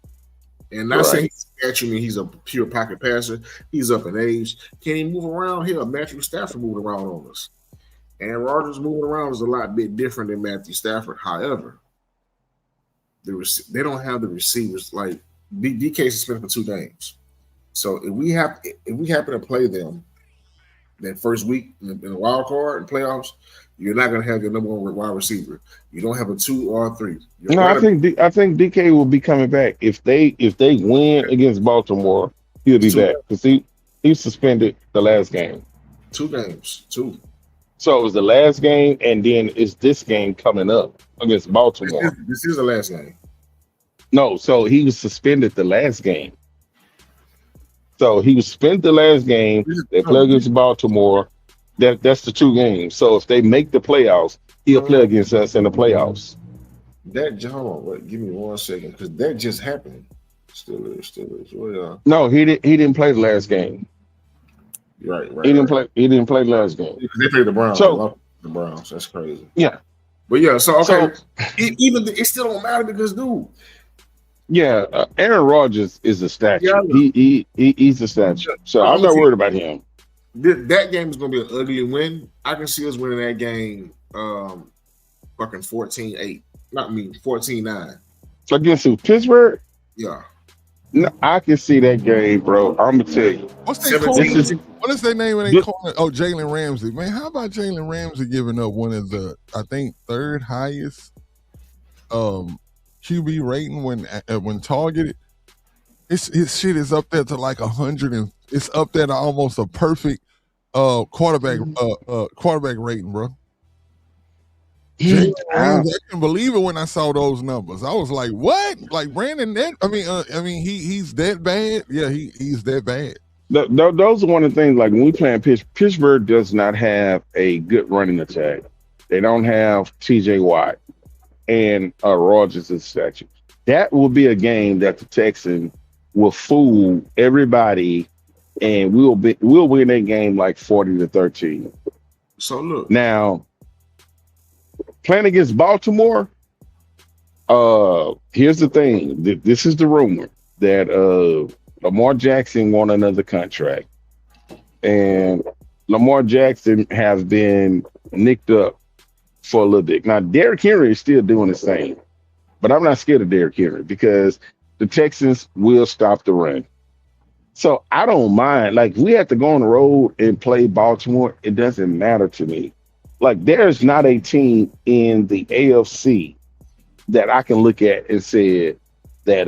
And not saying he's a statue, mean he's a pure pocket passer. He's up in age. Can he move around here? Matthew Stafford moving around on us. Aaron Rodgers moving around is a lot bit different than Matthew Stafford. However, they don't have the receivers. Like DK suspended for 2 games. So if we happen to play them that first week in the wild card and playoffs, you're not going to have your number 1 wide receiver. You don't have a 2 or a 3. I think DK will be coming back if they win against Baltimore. He'll be back because he suspended the last game. 2 games. 2. So it was the last game, and then it's this game coming up. against Baltimore. This is the last game. No, so he was suspended the last game. So he was suspended the last game. They play against Baltimore. That's the 2 games. So if they make the playoffs, he'll play against us in the playoffs. Hold on, wait, give me 1 second, because that just happened. Still is. Well, no, he didn't play the last game. Right. He didn't play the last game. They played the Browns. So the Browns. That's crazy. Yeah. But yeah, so okay. Even it still don't matter because dude. Yeah, Aaron Rodgers is a statue. Yeah, he's a statue. So I'm not worried about him. That game is going to be an ugly win. I can see us winning that game fucking 14-8. Not me, 14-9. Against who? Pittsburgh? Yeah. No, I can see that game, bro. I'm going to tell you. What is their name when they call it? Oh, Jalen Ramsey. Man, how about Jalen Ramsey giving up one of the, I think, 3rd highest QB rating when targeted? His shit is up there to like 100, and it's up there to almost a perfect quarterback rating, bro. I couldn't believe it when I saw those numbers. I was like, "What?" Like Brandon? He's that bad. Yeah, he's that bad. Those are one of the things. Like when we play in Pittsburgh does not have a good running attack. They don't have T.J. Watt and Rodgers is statue. That will be a game that the Texans will fool everybody, and we'll win that game like 40-13. So look now, playing against Baltimore. Here's the thing. This is the rumor that Lamar Jackson won another contract, and Lamar Jackson has been nicked up for a little bit. Now, Derrick Henry is still doing the same, but I'm not scared of Derrick Henry because the Texans will stop the run. So I don't mind. Like, we have to go on the road and play Baltimore. It doesn't matter to me. Like, there's not a team in the AFC that I can look at and say that,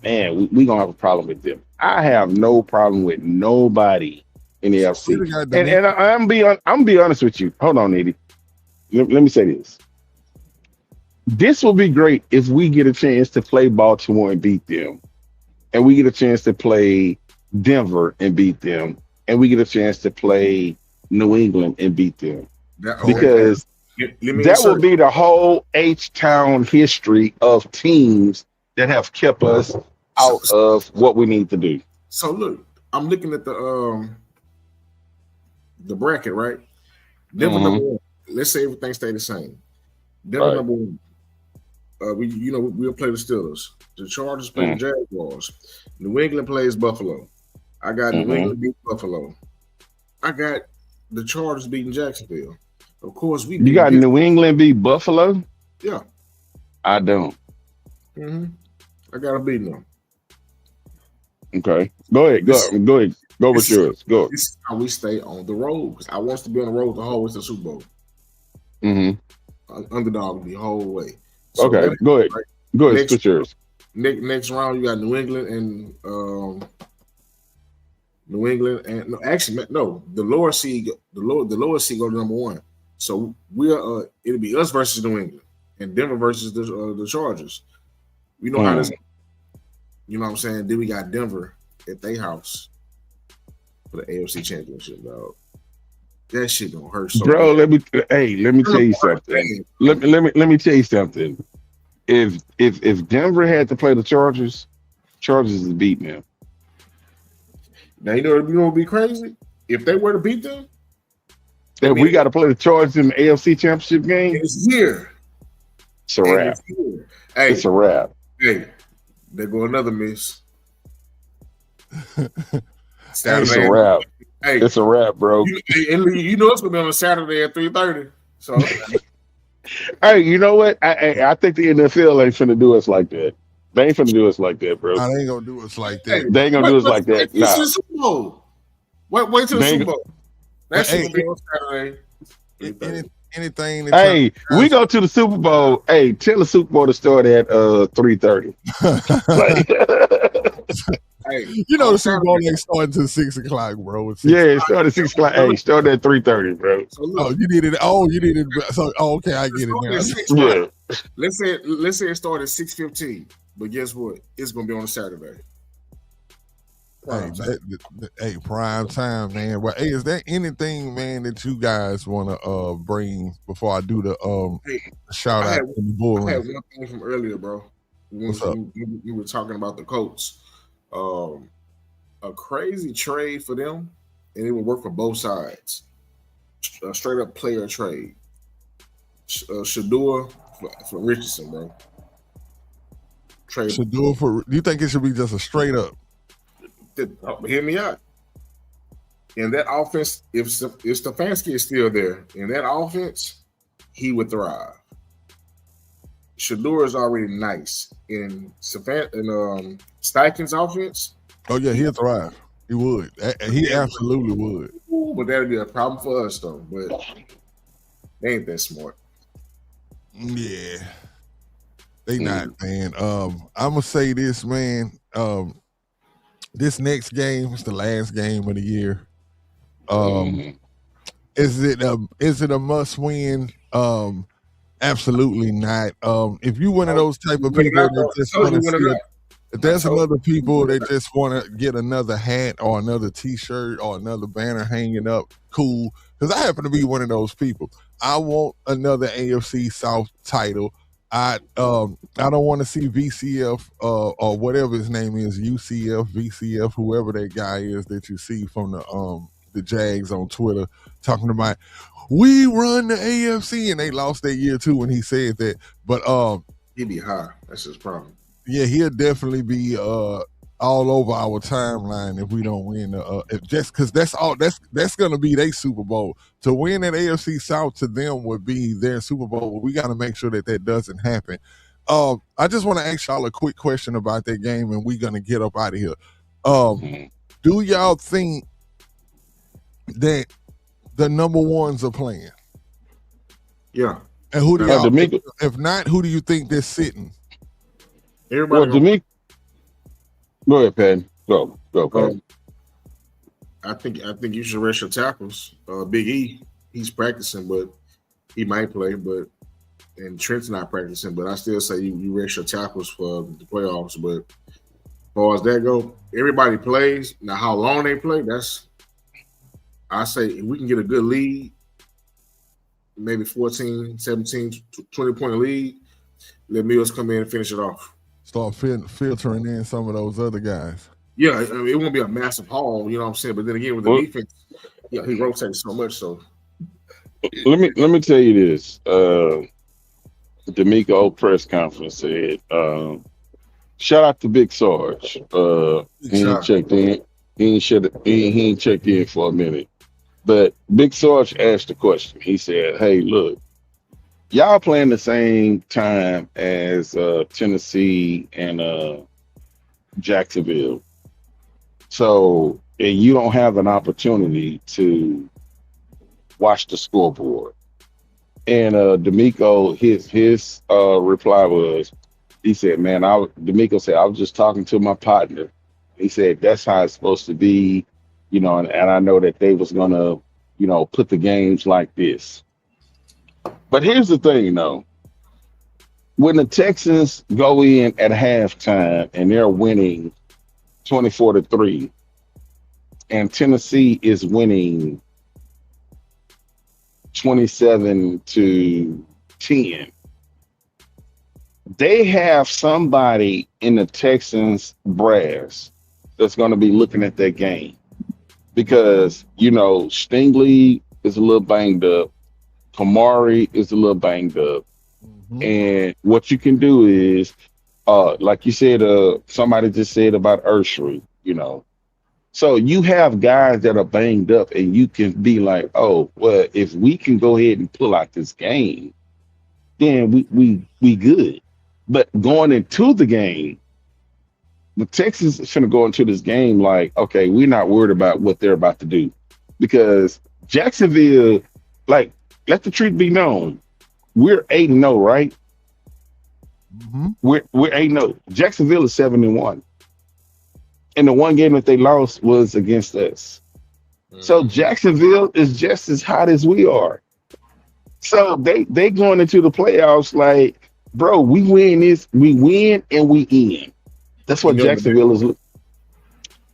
man, we gonna have a problem with them. I have no problem with nobody in the AFC. And I'm be honest with you. Hold on, Eddie. Let me say this. This will be great if we get a chance to play Baltimore and beat them, and we get a chance to play Denver and beat them, and we get a chance to play New England and beat them. Because that will be the whole H-Town history of teams that have kept us out of what we need to do. So look, I'm looking at the bracket, right? Denver number 1. Let's say everything stay the same. Denver number 1. We'll play the Steelers. The Chargers play the Jaguars. New England plays Buffalo. I got New England beat Buffalo. I got the Chargers beating Jacksonville. Of course, you got New England beat Buffalo? Yeah. I don't. I got to beat them. Okay. Go ahead. Go with yours. Go. This is how we stay on the road, because I want to be on the road the whole way to the Super Bowl. Underdog the whole way. So okay. Go ahead. Right? Go ahead. Switch yours. Next round, you got New England and the lower seed. The lower seed go to number 1. So it'll be us versus New England and Denver versus the Chargers. We know how this. You know what I'm saying? Then we got Denver at their house for the AFC Championship, dog. That shit gonna hurt so bro. bad. Let me tell you something. Let me tell you something. If Denver had to play the Chargers is beating them. Now you know what would be crazy? If they were to beat them, we got to play the Chargers in the AFC Championship game. It's here. It's a wrap. It's a wrap. Hey, there go another miss. It's a wrap. Hey, it's a wrap, bro. You know it's gonna be on a Saturday at 3:30. So, hey, you know what? I think the NFL ain't finna do us like that. They ain't finna do us like that, bro. Nah, they ain't gonna do us like that. They ain't gonna do us like that. Nah. The Super Bowl. Wait till the Super Bowl. That's gonna be on Saturday. Anything. Hey, we go to the Super Bowl. Hey, tell the Super Bowl to start at 3:30. You know on the Super Bowl Saturday. ain't starting until 6 o'clock, bro. It's 6 Yeah, it started at 6 o'clock. Hey, it started at 3:30, bro. So look, you needed it. Oh, you needed it. So, okay, I get it now. at 6, Yeah. right? Let's say it started at 6:15, but guess what? It's gonna be on a Saturday. Hey, prime time, man. Well, hey, is there anything, man, that you guys want to bring before I do the shout out to the Bull? I had one thing from earlier, bro. What's up? We were talking about the Colts. A crazy trade for them, and it would work for both sides. A straight up player trade. Shador for Richardson, bro. Trade. Shador for? Do you think it should be just a straight up? Hear me out. In that offense, if Stefanski is still there, in that offense, he would thrive. Shador is already nice in Steichen's offense. Oh yeah, he'll thrive. He would. He absolutely would. But that'd be a problem for us, though. But they ain't that smart. Yeah, they not, man. I'm gonna say this, man. This next game is the last game of the year. Is it a must win? Absolutely not. If you one of those type of people that just want to see if there's another people that just want to get another hat or another T-shirt or another banner hanging up, cool. Because I happen to be one of those people. I want another AFC South title. I don't want to see VCF or whatever his name is, UCF, VCF, whoever that guy is that you see from the Jags on Twitter talking about we run the AFC, and they lost that year too when he said that. But he'd be high. That's his problem. Yeah, he'll definitely be all over our timeline if we don't win. Just because that's gonna be their Super Bowl. To win that AFC South to them would be their Super Bowl. We got to make sure that doesn't happen. I just want to ask y'all a quick question about that game, and we're gonna get up out of here. Do y'all think that the number ones are playing? Yeah. And who do y'all think? If not, who do you think they're sitting? Everybody. Go ahead, Patton. Go, Patton. I think you should rest your tackles. Big E, he's practicing, but he might play. And Trent's not practicing, but I still say you rest your tackles for the playoffs. But as far as that go, everybody plays. Now, how long they play? I say if we can get a good lead, maybe 14, 17, 20-point lead, let Mills come in and finish it off. Start filtering in some of those other guys. Yeah, I mean, it won't be a massive haul, you know what I'm saying? But then again, with the defense, yeah, he rotates so much. So let me tell you this. D'Amico press conference said, shout out to Big Sarge. He ain't checked in. He ain't checked in for a minute. But Big Sarge asked the question. He said, hey, look, y'all playing the same time as Tennessee and Jacksonville. So you don't have an opportunity to watch the scoreboard. And D'Amico, his reply was, he said, man, D'Amico said, I was just talking to my partner. He said, that's how it's supposed to be, and I know that they was going to, put the games like this. But here's the thing, though. When the Texans go in at halftime and they're winning 24-3, and Tennessee is winning 27-10, they have somebody in the Texans brass that's going to be looking at that game because, Stingley is a little banged up. Kamari is a little banged up. Mm-hmm. And what you can do is, like you said, somebody just said about Urshry, So you have guys that are banged up and you can be like, oh, well, if we can go ahead and pull out this game, then we good. But going into the game, the Texans is going to go into this game like, okay, we're not worried about what they're about to do. Because Jacksonville, let the truth be known, we're 8-0, right? Mm-hmm. We're 8-0. Jacksonville is 7-1. and the one game that they lost was against us. So Jacksonville is just as hot as we are. So they going into the playoffs like, bro, we win and we in. That's what Jacksonville is.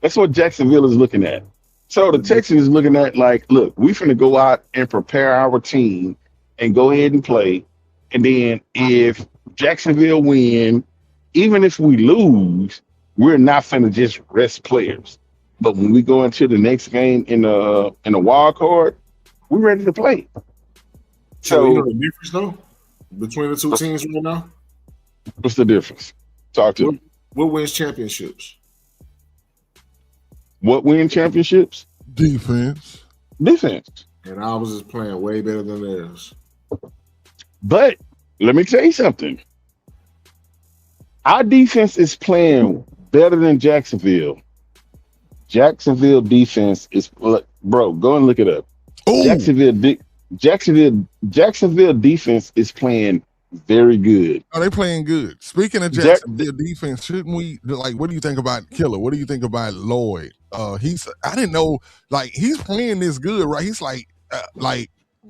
That's what Jacksonville is looking at. So the Texans is looking at like, look, we finna go out and prepare our team and go ahead and play. And then if Jacksonville win, even if we lose, we're not finna just rest players. But when we go into the next game in the wild card, we're ready to play. So you know the difference though between the two teams right now? What's the difference? Talk to me. What wins championships? What wins championships? Defense. And ours is playing way better than theirs. But let me tell you something. Our defense is playing better than Jacksonville. Jacksonville defense is, bro, go and look it up. Ooh. Jacksonville defense is playing very good. Oh, they playing good. Speaking of Jacksonville defense, shouldn't we what do you think about Killer? What do you think about Lloyd? I didn't know he's playing this good, right? He's like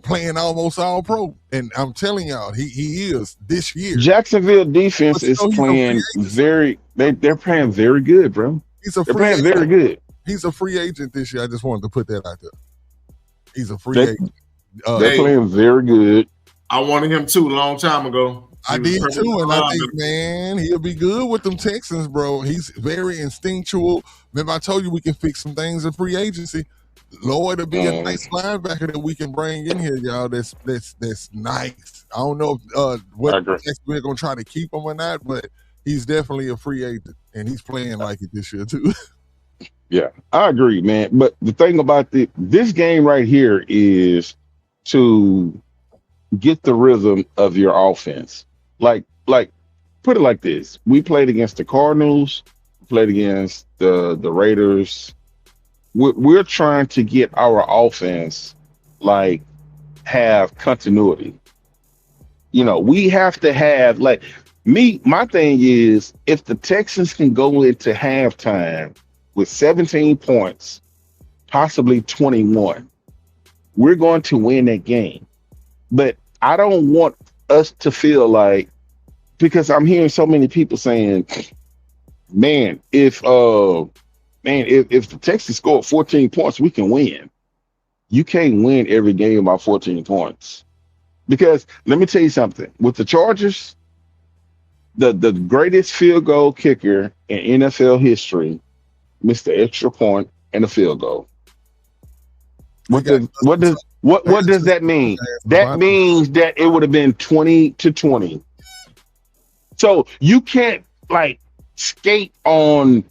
playing almost all pro. And I'm telling y'all, he is this year. Jacksonville defense is playing they're playing very good, bro. They're playing very good. He's a free agent this year. I just wanted to put that out there. He's a free agent. They're playing very good. I wanted him too a long time ago. I did too, and I think, man, he'll be good with them Texans, bro. He's very instinctual. Remember, I told you we can fix some things in free agency. Lloyd will be a nice linebacker that we can bring in here, y'all. That's nice. I don't know if we're gonna try to keep him or not, but he's definitely a free agent, and he's playing like it this year too. Yeah, I agree, man. But the thing about this game right here is to get the rhythm of your offense. Like put it like this. We played against the Cardinals, played against the Raiders. We're trying to get our offense have continuity. You know, we have to have my thing is if the Texans can go into halftime with 17 points, possibly 21, we're going to win that game. But I don't want us to feel because I'm hearing so many people saying, if the Texans score 14 points, we can win. You can't win every game by 14 points. Because let me tell you something. With the Chargers, the greatest field goal kicker in NFL history missed the extra point and a field goal. What does that mean? That means that it would have been 20-20. So you can't skate on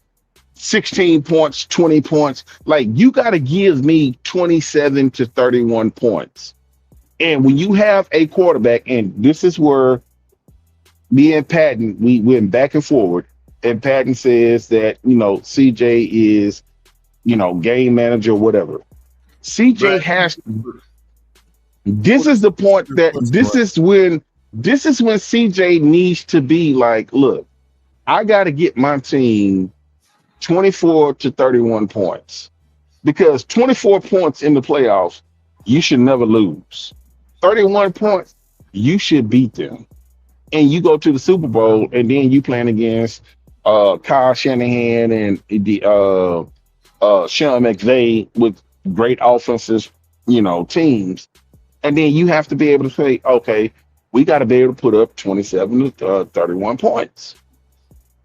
16 points, 20 points. You got to give me 27 to 31 points. And when you have a quarterback, and this is where me and Patton, we went back and forward, and Patton says that, CJ is, game manager, whatever. CJ has. This is the point that this is when CJ needs to be look, I got to get my team 24 to 31 points, because 24 points in the playoffs, you should never lose. 31 points, you should beat them, and you go to the Super Bowl, and then you playing against Kyle Shanahan and the Sean McVay with great offenses, teams. And then you have to be able to say, okay, we got to be able to put up 27 to 31 points.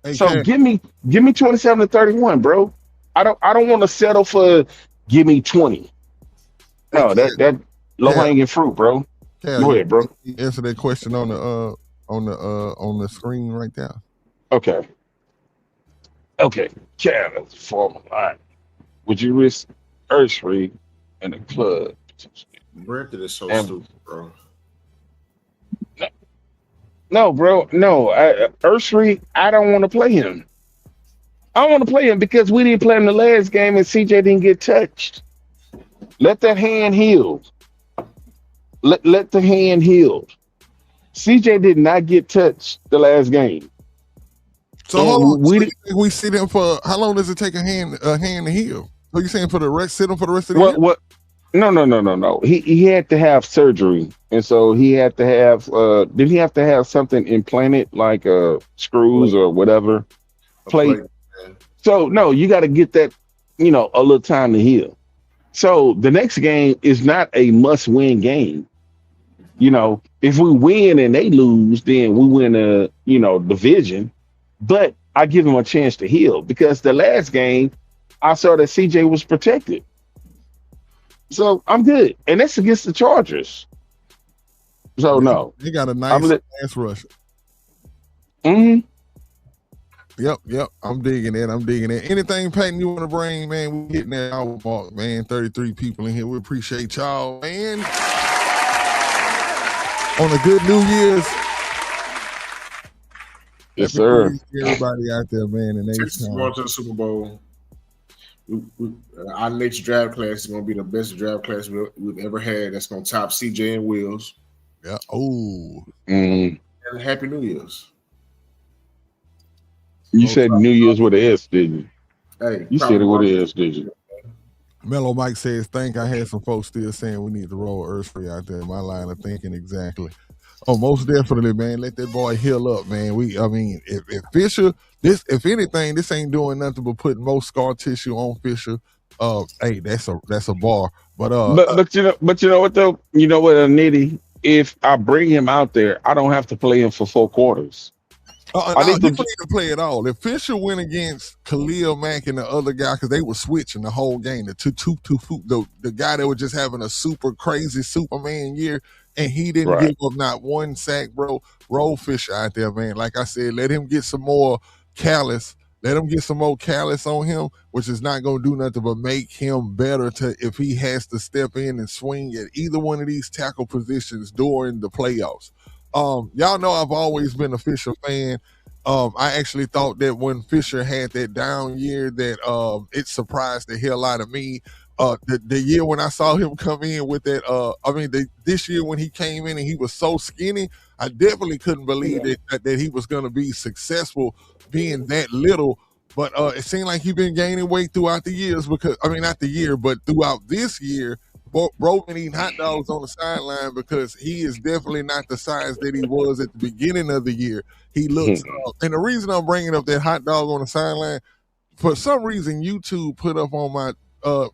Hey, so give me 27 to 31, bro. I don't want to settle for give me 20. No, that low hanging fruit, bro. Go ahead, bro. Answer that question on the screen right there. Okay. Cal, formal line. Would you risk Urshry in the club? Brampton is so stupid, bro. No, bro. No, Urshry, I don't want to play him. I don't want to play him because we didn't play him the last game and CJ didn't get touched. Let that hand heal. Let the hand heal. CJ did not get touched the last game. So hold on. So you think we sit him for how long does it take a hand to heal? So you saying for the rest, sit him for the rest of the year? What? No. He had to have surgery, and so he had to have. Did he have to have something implanted, like screws or whatever? Plate. So no, you got to get that. A little time to heal. So the next game is not a must-win game. If we win and they lose, then we win a division. But I give him a chance to heal because the last game I saw that CJ was protected. So I'm good. And that's against the Chargers. So no. He got a nice pass rush. Mm-hmm. Yep. I'm digging it. Anything, Patton, you want to bring, man? We're getting that hour mark, man. 33 people in here. We appreciate y'all, man. On a good New Year's. Yes, sir. Everybody out there, man. And Texas going to the Super Bowl. Our next draft class is going to be the best draft class we've ever had. That's going to top CJ and Wills. Yeah. Oh. Mm. And Happy New Year's. You said New Year's with an S, didn't you? Hey, you said it with an S, did you? Mellow Mike says, I had some folks still saying we need to roll Earthspree out there. My line of thinking exactly. Oh, most definitely, man. Let that boy heal up, man. If Fisher, if anything, this ain't doing nothing but putting more scar tissue on Fisher. Hey, that's a bar. But you know what though? You know what, Nitty? If I bring him out there, I don't have to play him for 4 quarters. I need to play it all. If Fisher went against Khalil Mack and the other guy, because they were switching the whole game, the guy that was just having a super crazy Superman year, and he didn't give up not one sack, bro. Roll Fisher out there, man. Like I said, let him get some more callus. Let him get some more callus on him, which is not going to do nothing but make him better if he has to step in and swing at either one of these tackle positions during the playoffs. Y'all know I've always been a Fisher fan. I actually thought that when Fisher had that down year that it surprised the hell out of me. The year when I saw him come in with that, this year when he came in and he was so skinny, I definitely couldn't believe that he was going to be successful being that little. But it seemed like he's been gaining weight throughout the years but throughout this year, bro been eating hot dogs on the sideline because he is definitely not the size that he was at the beginning of the year. He looks, and the reason I'm bringing up that hot dog on the sideline, for some reason, YouTube put up on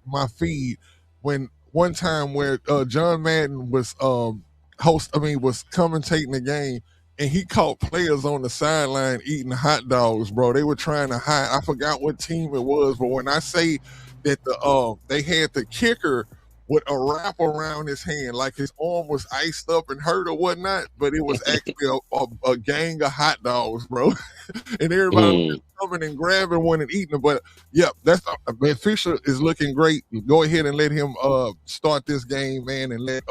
my feed when one time where John Madden was was commentating the game, and he caught players on the sideline eating hot dogs, bro. They were trying to hide. I forgot what team it was, but when I say that they had the kicker with a wrap around his hand, like his arm was iced up and hurt or whatnot, but it was actually a gang of hot dogs, bro. And everybody was coming and grabbing one and eating them. But yeah, man, Fisher is looking great. Go ahead and let him start this game, man, and let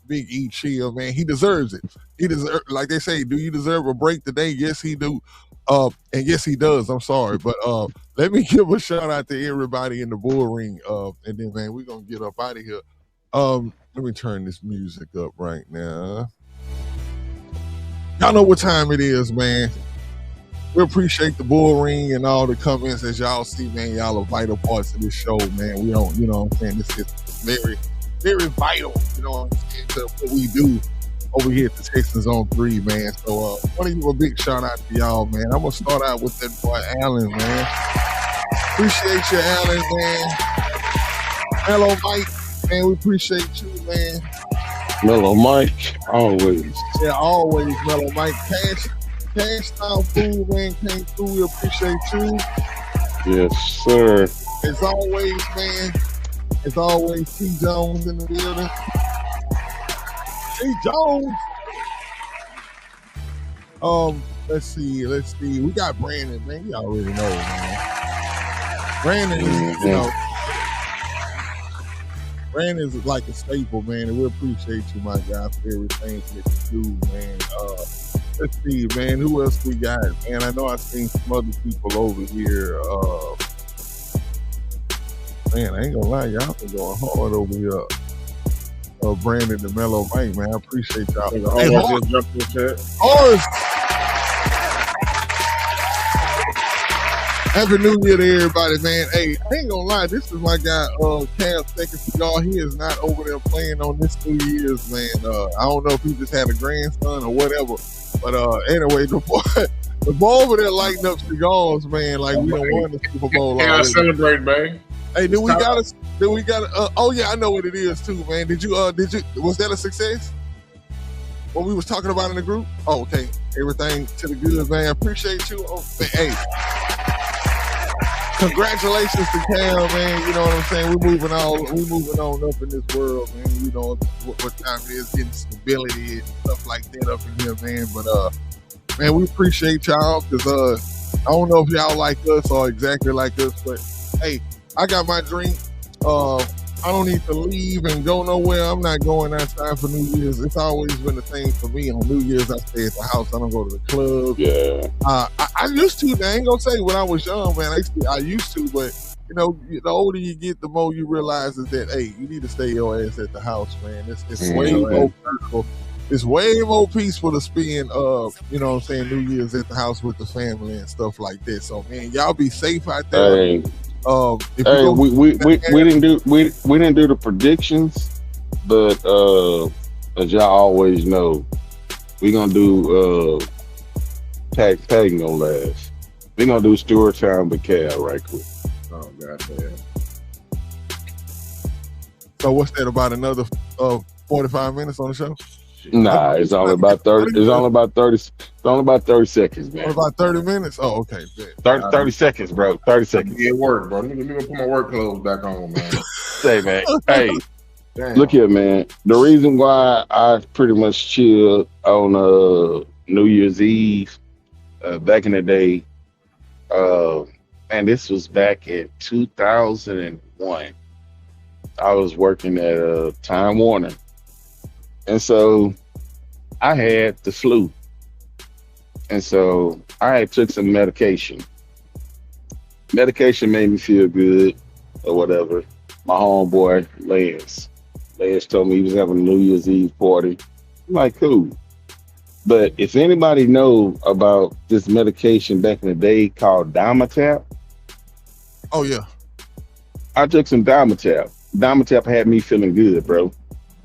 Big E chill, man. He deserves it. Like they say, do you deserve a break today? Yes, he do. And yes, he does. I'm sorry. But let me give a shout out to everybody in the bull ring. And then, man, we're going to get up out of here. Let me turn this music up right now. Y'all know what time it is, man. We appreciate the bull ring and all the comments. As y'all see, man, y'all are vital parts of this show, man. We don't, you know what I'm saying? This is very, very vital, you know what I'm saying, to what we do over here at the Texans on 3, man. So I want to give a big shout out to y'all, man. I'm going to start out with that boy Allen, man. Appreciate you, Allen, man. Hello, Mike, man. We appreciate you, man. Mellow Mike, always. Yeah, always, Mellow Mike. Cash style food, man, came through. We appreciate you. Yes, sir. As always, man. As always, T. Jones in the building. T. Jones. Let's see. We got Brandon, man. You already know, man. Brandon is, you know, Brandon's like a staple, man, and we appreciate you, my guy, for everything that you do, man. Let's see, man. Who else we got? Man, I know I've seen some other people over here. Man, I ain't gonna lie, y'all been going hard over here. Brandon and Mellow Mike, man. I appreciate y'all. Hey, Horace. Happy New Year to everybody, man. Hey, I ain't gonna lie, this is my guy, Cam Second Cigar. He is not over there playing on this New Year's, man. I don't know if he just had a grandson or whatever. But anyway, the boy over there lighting up cigars, man, like we don't won the Super Bowl. Yeah, celebrate, man. Hey, do we got oh yeah, I know what it is too, man. Did you was that a success? What we was talking about in the group? Oh, okay. Everything to the good, man. Appreciate you. Oh, man, hey. Congratulations to Cam, man. You know what I'm saying? We're moving on up in this world, man. You know what time it is, getting stability and stuff like that up in here, man. But man, we appreciate y'all because I don't know if y'all like us or exactly like us, but hey, I got my drink. I don't need to leave and go nowhere. I'm not going outside for New Year's. It's always been a thing for me. On New Year's, I stay at the house. I don't go to the club. Yeah. I used to. I ain't gonna say when I was young, man. I used to, but you know, the older you get, the more you realize is that hey, you need to stay your ass at the house, man. It's way more peaceful. It's way more peaceful to spend, you know what I'm saying, New Year's at the house with the family and stuff like that. So, man, y'all be safe out there. Hey. We didn't do the predictions, but as y'all always know, we gonna do tag gonna last. We gonna do Stewart Town with Cal right quick. Oh God, man. So what's that about another 45 minutes on the show? Nah, it's only about 30. It's only about 30. It's only about 30 seconds, man. About 30 minutes? Oh, okay. 30 seconds, bro. 30 seconds. Yeah, work, bro. Let me put my work clothes back on, man. Say, man. Hey, damn. Look here, man. The reason why I pretty much chilled on New Year's Eve back in the day, and this was back in 2001. I was working at Time Warner. And so I had the flu. And so I took some medication. Medication made me feel good or whatever. My homeboy, Lance told me he was having a New Year's Eve party. I'm like, cool. But if anybody know about this medication back in the day called Dimetap. Oh, yeah. I took some Dimetap. Dimetap had me feeling good, bro.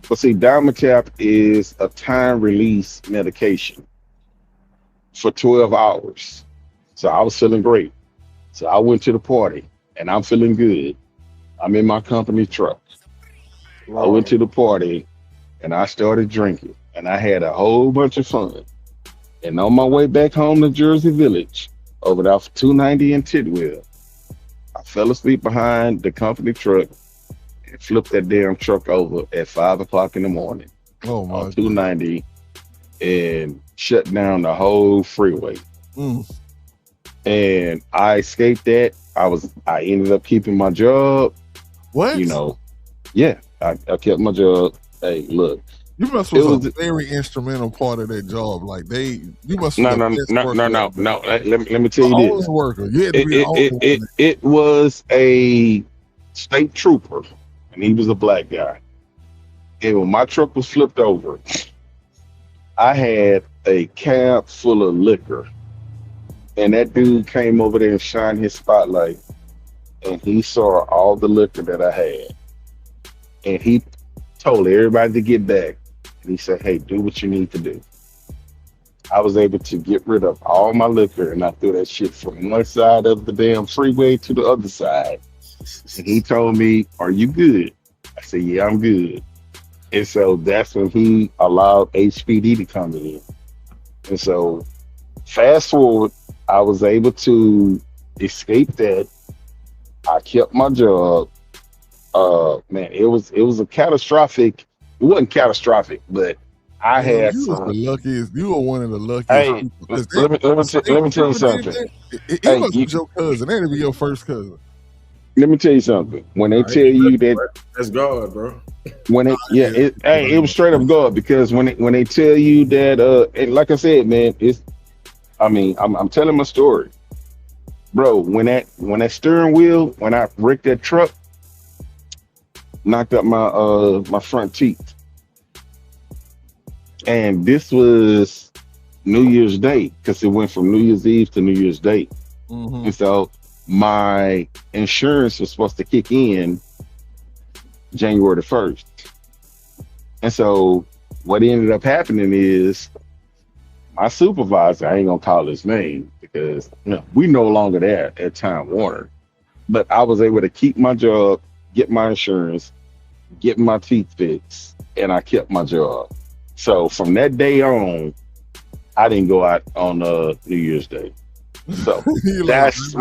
But see, Dimetap is a time-release medication for 12 hours. So I was feeling great. So I went to the party, and I'm feeling good. I'm in my company truck. I went to the party, and I started drinking, and I had a whole bunch of fun. And on my way back home to Jersey Village, over there for 290 and Tidwell, I fell asleep behind the company truck and flipped that damn truck over at 5 o'clock in the morning on 290 and shut down the whole freeway. And I escaped that. I ended up keeping my job. What? You know, yeah, I kept my job. Hey, look. You must was a very instrumental part of that job. Like you must no. Let me tell you this. Worker. You had to be it was a state trooper. And he was a black guy. And when my truck was flipped over, I had a cab full of liquor. And that dude came over there and shined his spotlight. And he saw all the liquor that I had. And he told everybody to get back. And he said, hey, do what you need to do. I was able to get rid of all my liquor. And I threw that shit from one side of the damn freeway to the other side. And he told me, are you good? I said, yeah, I'm good. And so that's when he allowed HPD to come in. And so fast forward, I was able to escape that. I kept my job. Man, it was a catastrophic. It wasn't catastrophic, but I had you was the luckiest. You were one of the luckiest. Hey, let me tell you something. It was your cousin. That'd be your first cousin. Let me tell you something. When they tell you that, that's God, bro. When it was straight up God, because when they tell you that, and like I said, man, I'm telling my story, bro. When that steering wheel, when I wrecked that truck, knocked up my front teeth, and this was New Year's Day, because it went from New Year's Eve to New Year's Day, and so my insurance was supposed to kick in January the 1st. And so what ended up happening is my supervisor, I ain't gonna call his name because we no longer there at Time Warner, but I was able to keep my job, get my insurance, get my teeth fixed, and I kept my job. So from that day on, I didn't go out on New Year's Day. So that's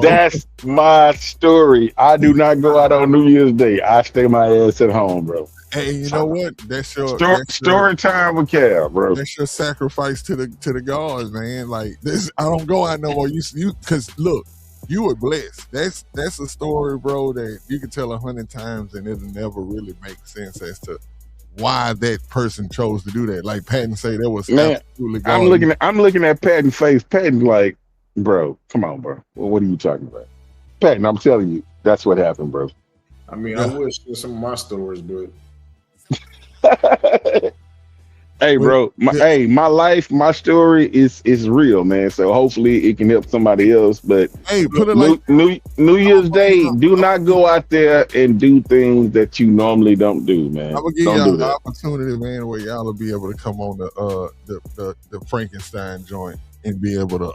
that's my story. I do not go out on New Year's Day. I stay my ass at home, bro. Hey, you know what? That's your story time with Cal, bro. That's your sacrifice to the gods, man. Like this, I don't go out no more. You because look, you were blessed. That's a story, bro, that you can tell 100 times and it'll never really make sense as to why that person chose to do that. Like Patton say, that was absolutely. I'm looking at Patton's face. Patton, like, bro, come on, bro. Well, what are you talking about, Patton? I'm telling you, that's what happened, bro. I mean, I would share some of my stories, but. Hey, bro, my life, my story is real, man. So hopefully it can help somebody else. But hey, put it like New Year's Day, do not go out there and do things that you normally don't do, man. I'm gonna give y'all an opportunity, man, where y'all will be able to come on the Frankenstein joint and be able to.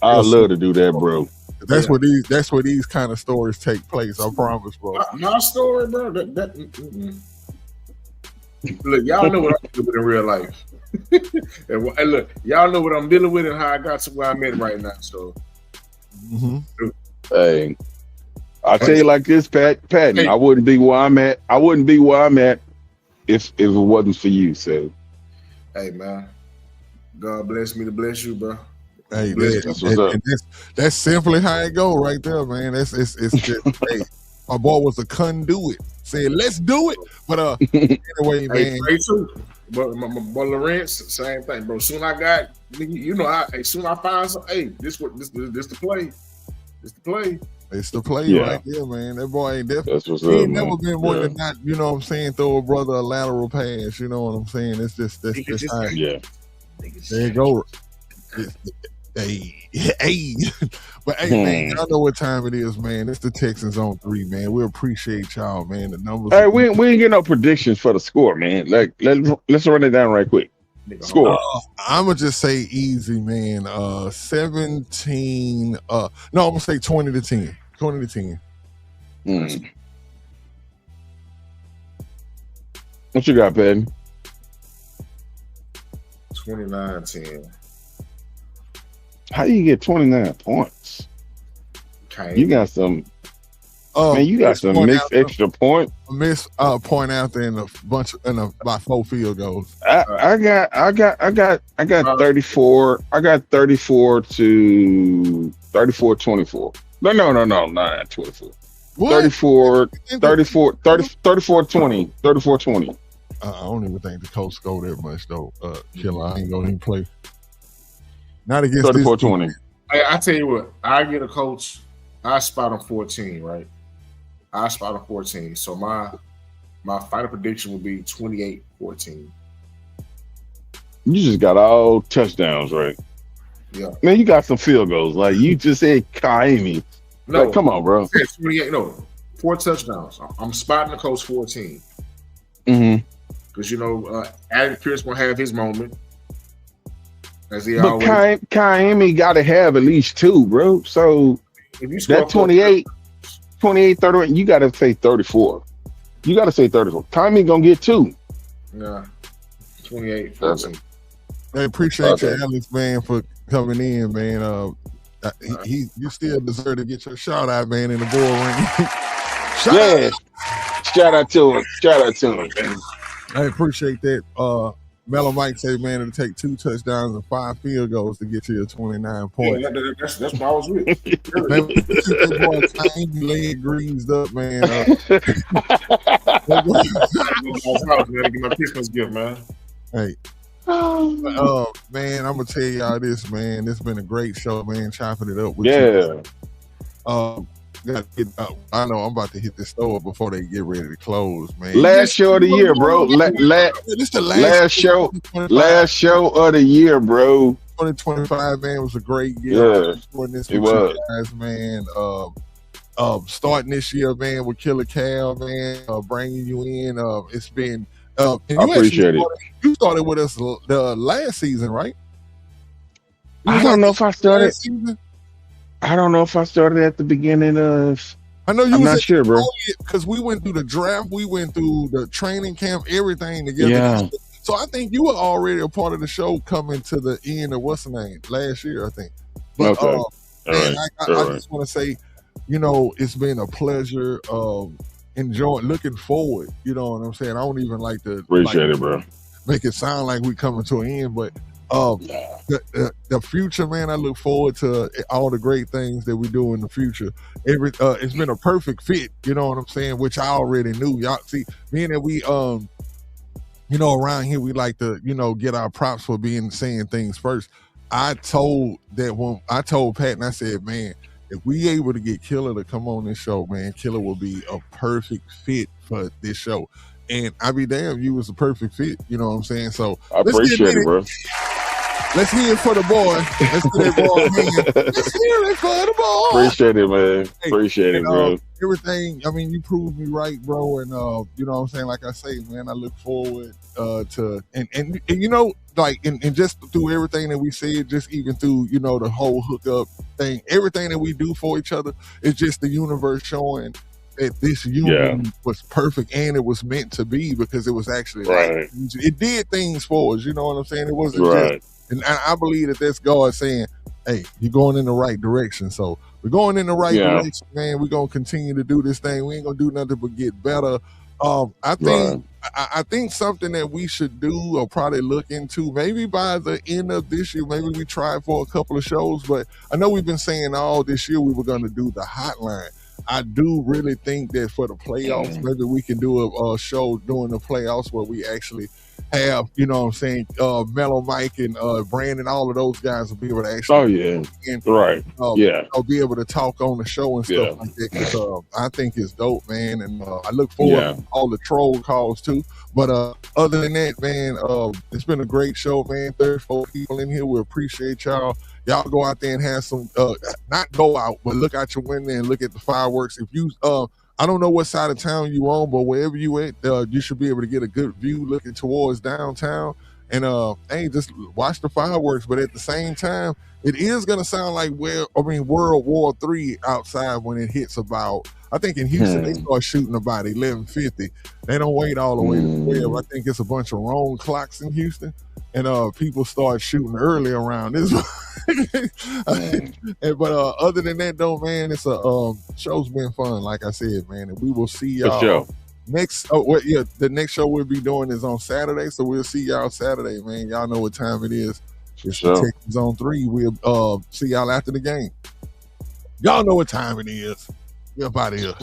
I'd love to do that, bro. That's where these kind of stories take place. I promise, bro. My story, bro. Look, y'all know what I'm dealing with in real life. and look, y'all know what I'm dealing with and how I got to where I'm at right now. So, hey, I'll tell you like this, Patton. Hey. I wouldn't be where I'm at. I wouldn't be where I'm at if it wasn't for you. So, hey, man, God bless me to bless you, bro. Hey, that's simply how it go right there, man. It's just, hey, my boy was a conduit. Said, let's do it. But anyway, man. Hey, too. But my boy Lawrence, same thing, bro. Soon I got, soon I find some. Hey, this the play. This the play. It's the play right there, man. That boy ain't definitely. He ain't never been more than not. You know what I'm saying? Throw a brother a lateral pass. You know what I'm saying? It's just how. Yeah. There you go. Hey. But hey, man, y'all know what time it is, man. It's the Texans on 3, man. We appreciate y'all, man. The numbers. Hey, we ain't get no predictions for the score, man. Like, let's run it down right quick. Score. I'm gonna just say easy, man. 17. No, I'm gonna say 20-10. 20-10. What you got, Patton? 29-10. How you get 29 points? Okay. You got some. Man, you got some mixed extra point. Miss point out there in about 4 field goals. I got 34. I got 34 to 34-24. No, not 24. What? 34 20. 34-20. I don't even think the coach scored that much though. Killer, I ain't gonna even play. Not against 34-20. I tell you what, I get a coach. I spot on 14, right? I spot on 14. So my final prediction would be 28-14. You just got all touchdowns, right? Yeah. Man, you got some field goals. Like you just said, Kaimi. No, like, come on, bro. 28. No, 4 touchdowns. I'm spotting the coach 14. Because Adam Pierce gonna have his moment. But Kaimi got to have at least 2, bro. So if you that 28, 31, you got to say 34. You got to say 34. Kaimi going to get 2. Yeah. 28. 14. I appreciate you, Alex, man, for coming in, man. You still deserve to get your shout out, man, in the bull ring. Shout out to him. Man. I appreciate that. Mellow Mike said, man, it'll take 2 touchdowns and 5 field goals to get to your 29 points. Yeah, that's what I was with. Man, that boy tiny leg greased up, man. Get my Christmas gift, man. Hey. Man, I'm gonna tell y'all this, man. It's been a great show, man. Chopping it up with you. Gotta get out. I know I'm about to hit the store before they get ready to close, man. Last show of the year, bro. Last show of the year, bro. 2025, man, was a great year. Yeah, it was. Guys, man. Starting this year, man, with Killer Cal, man, bringing you in. It's been. And I appreciate it. You started with us the last season, right? I don't know if I started. I don't know if I started at the beginning of. I know you. I'm not sure, bro. Because we went through the draft, we went through the training camp, everything together. Yeah. So I think you were already a part of the show coming to the end of what's the name last year, I think. But, okay. Man, I just want to say, it's been a pleasure enjoying, looking forward. You know what I'm saying? I don't even like to appreciate it, bro. Make it sound like we coming to an end, but the future, man, I look forward to all the great things that we do in the future. It's been a perfect fit, you know what I'm saying? Which I already knew. Y'all see, being that we around here we like to, get our props for saying things first. I told Pat and I said, man, if we able to get Killer to come on this show, man, Killer will be a perfect fit for this show. And I be damned, you was a perfect fit. You know what I'm saying? So I appreciate it, bro. Let's hear it for the boy. Let's hear it for the boy. Appreciate it, man. Appreciate it, bro. Everything, I mean, you proved me right, bro. And you know what I'm saying? Like I say, man, I look forward to and just through everything that we said, just even through, the whole hookup thing, everything that we do for each other, it's just the universe showing that this union was perfect and it was meant to be, because it was actually right. It did things for us, you know what I'm saying? It wasn't just. And I believe that that's God saying, hey, you're going in the right direction. So we're going in the right direction, man. We're going to continue to do this thing. We ain't going to do nothing but get better. I think something that we should do or probably look into, maybe by the end of this year, maybe we try for a couple of shows. But I know we've been saying all this year we were going to do the hotline. I do really think that for the playoffs, maybe we can do a show during the playoffs where we actually have, Mellow Mike and Brandon, all of those guys will be able to actually be able to talk on the show and stuff like that. Because I think it's dope, man, and I look forward to all the troll calls too. But other than that, man, it's been a great show, man. 34 people in here. We appreciate y'all. Y'all go out there and have some, not go out, but look out your window and look at the fireworks. If you, I don't know what side of town you on, but wherever you at, you should be able to get a good view looking towards downtown. And just watch the fireworks. But at the same time, it is gonna sound like World War III outside when it hits about. I think in Houston they start shooting about 11:50. They don't wait all the way to 12. I think it's a bunch of wrong clocks in Houston, and people start shooting early around this. But other than that, though, man, it's a show's been fun. Like I said, man, and we will see y'all next. The next show we'll be doing is on Saturday, so we'll see y'all Saturday, man. Y'all know what time it is. It's the Texans on 3. We'll see y'all after the game. Y'all know what time it is. We're up out of here.